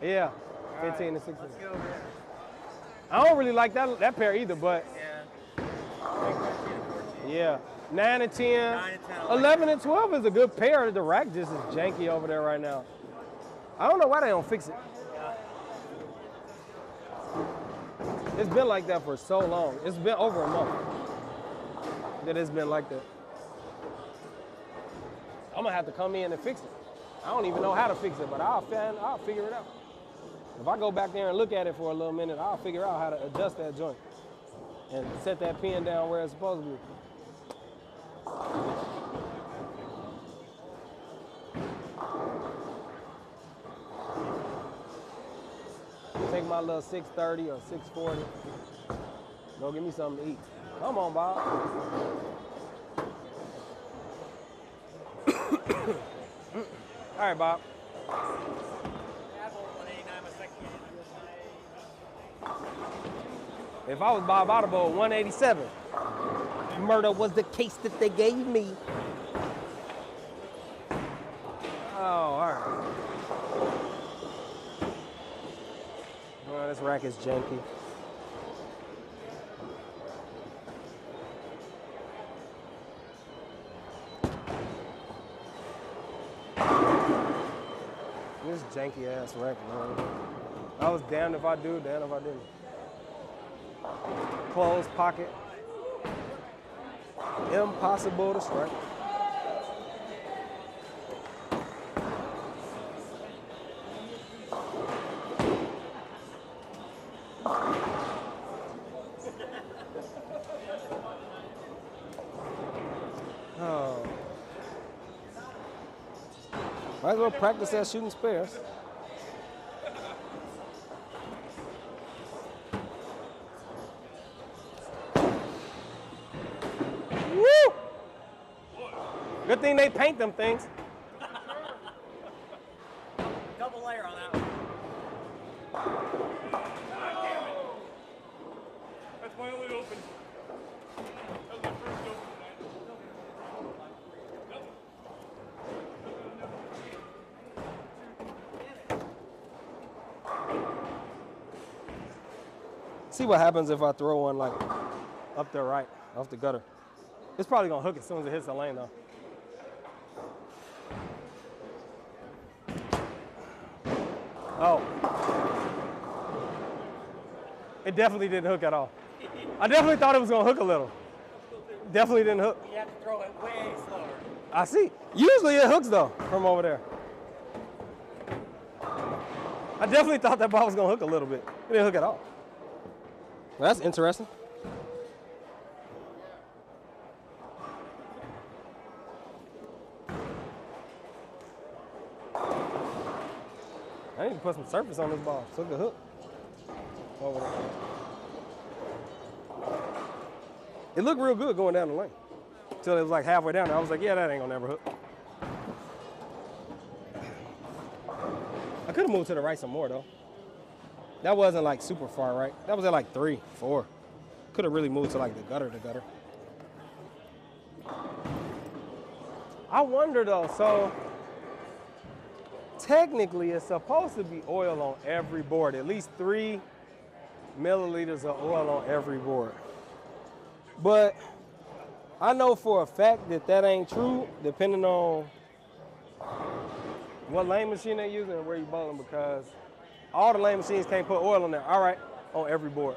Yeah, All 15 right, and 16. Let's get over there. I don't really like that pair either, but Yeah. 13 and 14. yeah. 9 and 10. 9 and 10, I like 11 and 12 is a good pair. The rack just is janky over there right now. I don't know why they don't fix it. Yeah. It's been like that for so long. It's been over a month that it's been like that. I'm gonna have to come in and fix it. I don't even know how to fix it, but I'll figure it out. If I go back there and look at it for a little minute, I'll figure out how to adjust that joint and set that pin down where it's supposed to be. Take my little 630 or 640. Go get me something to eat. Come on, Bob. All right, Bob. If I was Bob, I'd have bowled 187. Murder was the case that they gave me. Oh, all right. Well, this rack is janky. This janky ass rack, man. I was damned if I do, damned if I didn't. Closed pocket. Impossible to strike. Might as well practice that shooting spares. Woo! Good thing they paint them things. Double layer on that one. That's my only open. That was my first open tonight. Nope. See what happens if I throw one like up there right, off the gutter. It's probably gonna hook as soon as it hits the lane though. Oh. It definitely didn't hook at all. I definitely thought it was gonna hook a little. Definitely didn't hook. You have to throw it way slower. I see. Usually it hooks though, from over there. I definitely thought that ball was gonna hook a little bit. It didn't hook at all. Well, that's interesting. I need to put some surface on this ball so it can hook. Over there. It looked real good going down the lane. Until it was like halfway down there. I was like, yeah, that ain't gonna never hook. I could have moved to the right some more though. That wasn't like super far right. That was at like 3, 4. Could have really moved to like the gutter. I wonder though, so technically it's supposed to be oil on every board, at least 3 milliliters of oil on every board. But I know for a fact that that ain't true, depending on what lane machine they're using and where you bowling, because all the lane machines can't put oil on there. All right, on every board.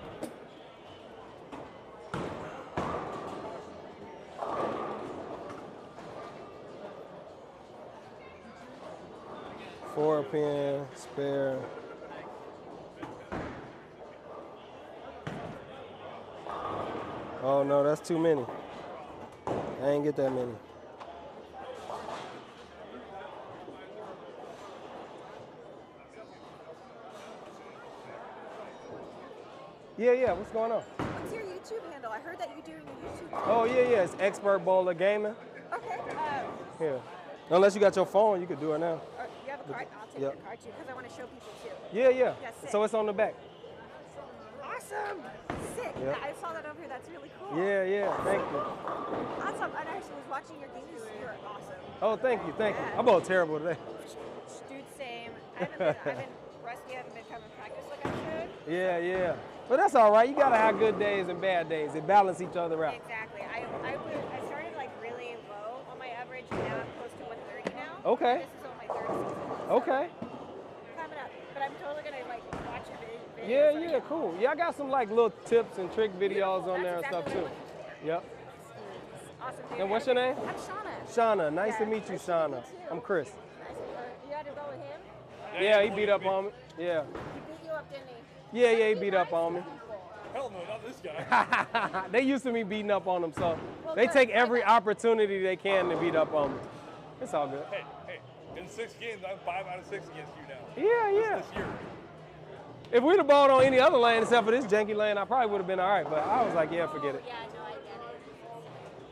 Four pin, spare. Oh no, that's too many. I ain't get that many. Yeah, what's going on? What's your YouTube handle? I heard that you're doing a YouTube. Oh yeah, it's Expert Bowler Gaming. Okay. Yeah. Unless you got your phone, you could do it now. You have a card? I'll take Yep. your card too, because I want to show people too. Yeah. Yes, So it's on the back. Awesome. Sick. Yep. Yeah, I saw that over here. That's really cool. Yeah, thank you. Awesome. And I actually was watching your games. You're awesome. Oh, thank you. Yeah. I bowled terrible today. Dude, same. I've been rusty. I haven't been coming to practice like I should. Yeah. But that's all right. You gotta have good days and bad days. They balance each other out. Exactly. I started like really low on my average. Now I'm close to 130 now. Okay. And this is on my third season. Okay. Coming up. But I'm totally gonna like watch your videos. Yeah, cool. Yeah, I got some like little tips and trick videos on That's there and exactly stuff too. what I'm looking Yep. for. Awesome, dude. And what's your name? I'm Shauna. Shauna. Nice Yeah, to meet you, nice to meet Shauna. you too. I'm Chris. You had to go with him? Yeah, he beat up on me. Yeah. He beat you up, didn't he? Yeah, he beat up on me. Hell no, not this guy. They used to me beating up on them, so Well, they good. take every opportunity they can to beat up on me. It's all good. Hey, in 6 games, I'm 5 out of 6 against you now. Yeah. This year. If we'd have balled on any other lane except for this janky lane, I probably would have been all right. But I was like, yeah, forget it. Yeah, no, I get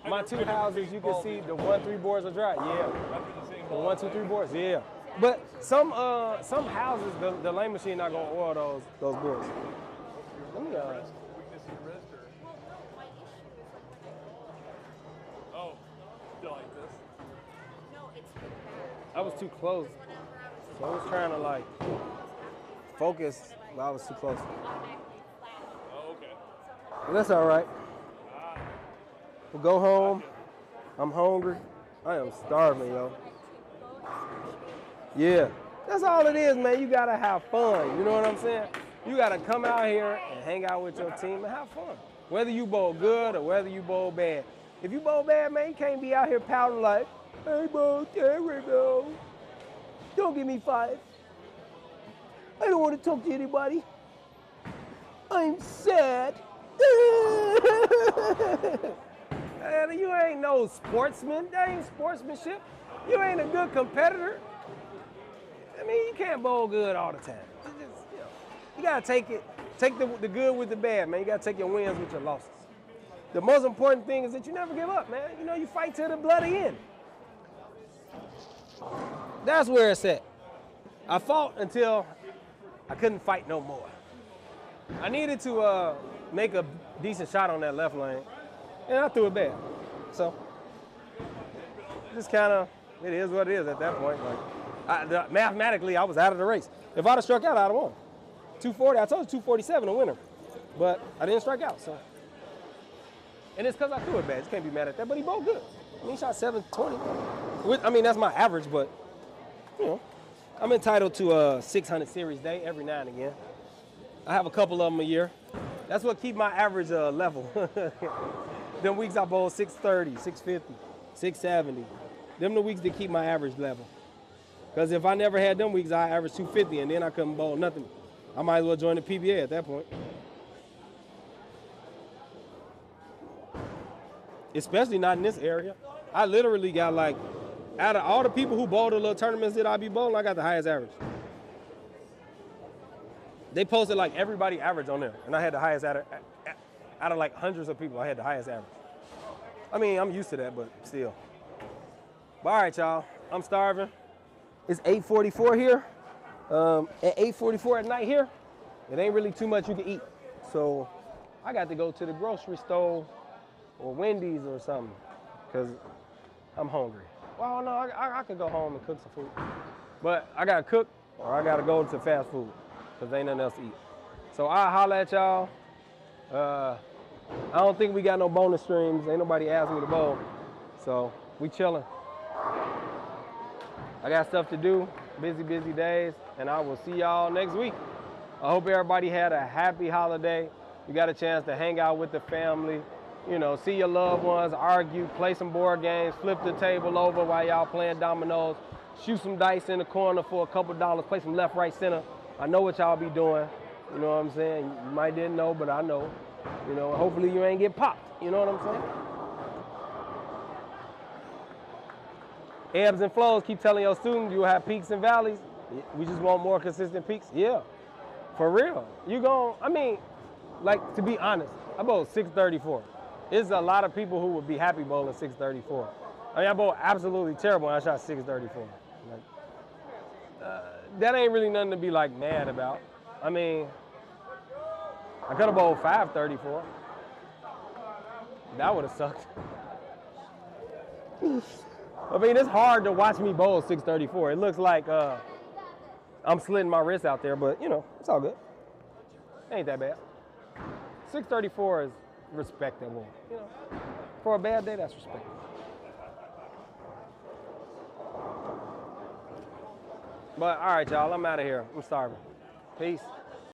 it. My 2 houses, you can see the 1, 3 boards are dry. Yeah. After the same The ball. 1, 2, 3 boards. Yeah. But some houses, the lane machine not gonna oil those boards. Let me Weakness in your wrist or? My issue is like when I Oh, still like this. no, it's been bad. I was too close, Whenever I was so I was trying to like focus, but I was too close. automatically flat. Oh, okay. But that's all right. We'll go home. I'm hungry. I am starving, yo. Yeah, that's all it is, man. You gotta have fun. You know what I'm saying? You gotta come out here and hang out with your team and have fun. Whether you bowl good or whether you bowl bad. If you bowl bad, man, you can't be out here pouting like, hey, bowl terrible. Don't give me 5. I don't want to talk to anybody. I'm sad. Man, you ain't no sportsman. That ain't sportsmanship. You ain't a good competitor. I mean, you can't bowl good all the time. It's just, you know, you gotta take the good with the bad, man. You gotta take your wins with your losses. The most important thing is that you never give up, man. You know, you fight to the bloody end. That's where it's at. I fought until I couldn't fight no more. I needed to make a decent shot on that left lane, and I threw it bad. So, just kind of, it is what it is at that point. Like, mathematically, I was out of the race. If I'd have struck out, I'd have won. 240, I told you 247 a winner, but I didn't strike out, so. And it's because I threw it bad. You can't be mad at that, but he bowled good. I mean, he shot 720. I mean, that's my average, but, you know, I'm entitled to a 600 series day every now and again. I have a couple of them a year. That's what keep my average level. Them weeks I bowl 630, 650, 670. Them the weeks that keep my average level. Because if I never had them weeks, I average 250, and then I couldn't bowl nothing. I might as well join the PBA at that point. Especially not in this area. I literally got like, out of all the people who bowled the little tournaments that I be bowling, I got the highest average. They posted like everybody average on there, and I had the highest out of like hundreds of people, I had the highest average. I mean, I'm used to that, but still. But all right, y'all, I'm starving. It's 8:44 here. At 8:44 at night here, it ain't really too much you can eat. So I got to go to the grocery store or Wendy's or something, because I'm hungry. Well, no, I could go home and cook some food. But I got to cook or I got to go to fast food, because there ain't nothing else to eat. So I'll holler at y'all. I don't think we got no bonus streams. Ain't nobody asked me to bowl. So we chilling. I got stuff to do, busy days, and I will see y'all next week. I hope everybody had a happy holiday. You got a chance to hang out with the family, you know, see your loved ones, argue, play some board games, flip the table over while y'all playing dominoes, shoot some dice in the corner for a couple dollars, play some left, right, center. I know what y'all be doing. You know what I'm saying? You might didn't know, but I know. You know, hopefully you ain't get popped. You know what I'm saying? Ebbs and flows, keep telling your students you'll have peaks and valleys. We just want more consistent peaks. Yeah, for real. You gon', I mean, like, to be honest, I bowled 634. There's a lot of people who would be happy bowling 634. I mean, I bowled absolutely terrible and I shot 634. Like, that ain't really nothing to be, like, mad about. I mean, I could have bowled 534. That would have sucked. I mean, it's hard to watch me bowl 634. It looks like I'm slitting my wrist out there, but, you know, it's all good. Ain't that bad. 634 is respectable. You know, for a bad day, that's respectable. But, all right, y'all, I'm out of here. I'm starving. Peace.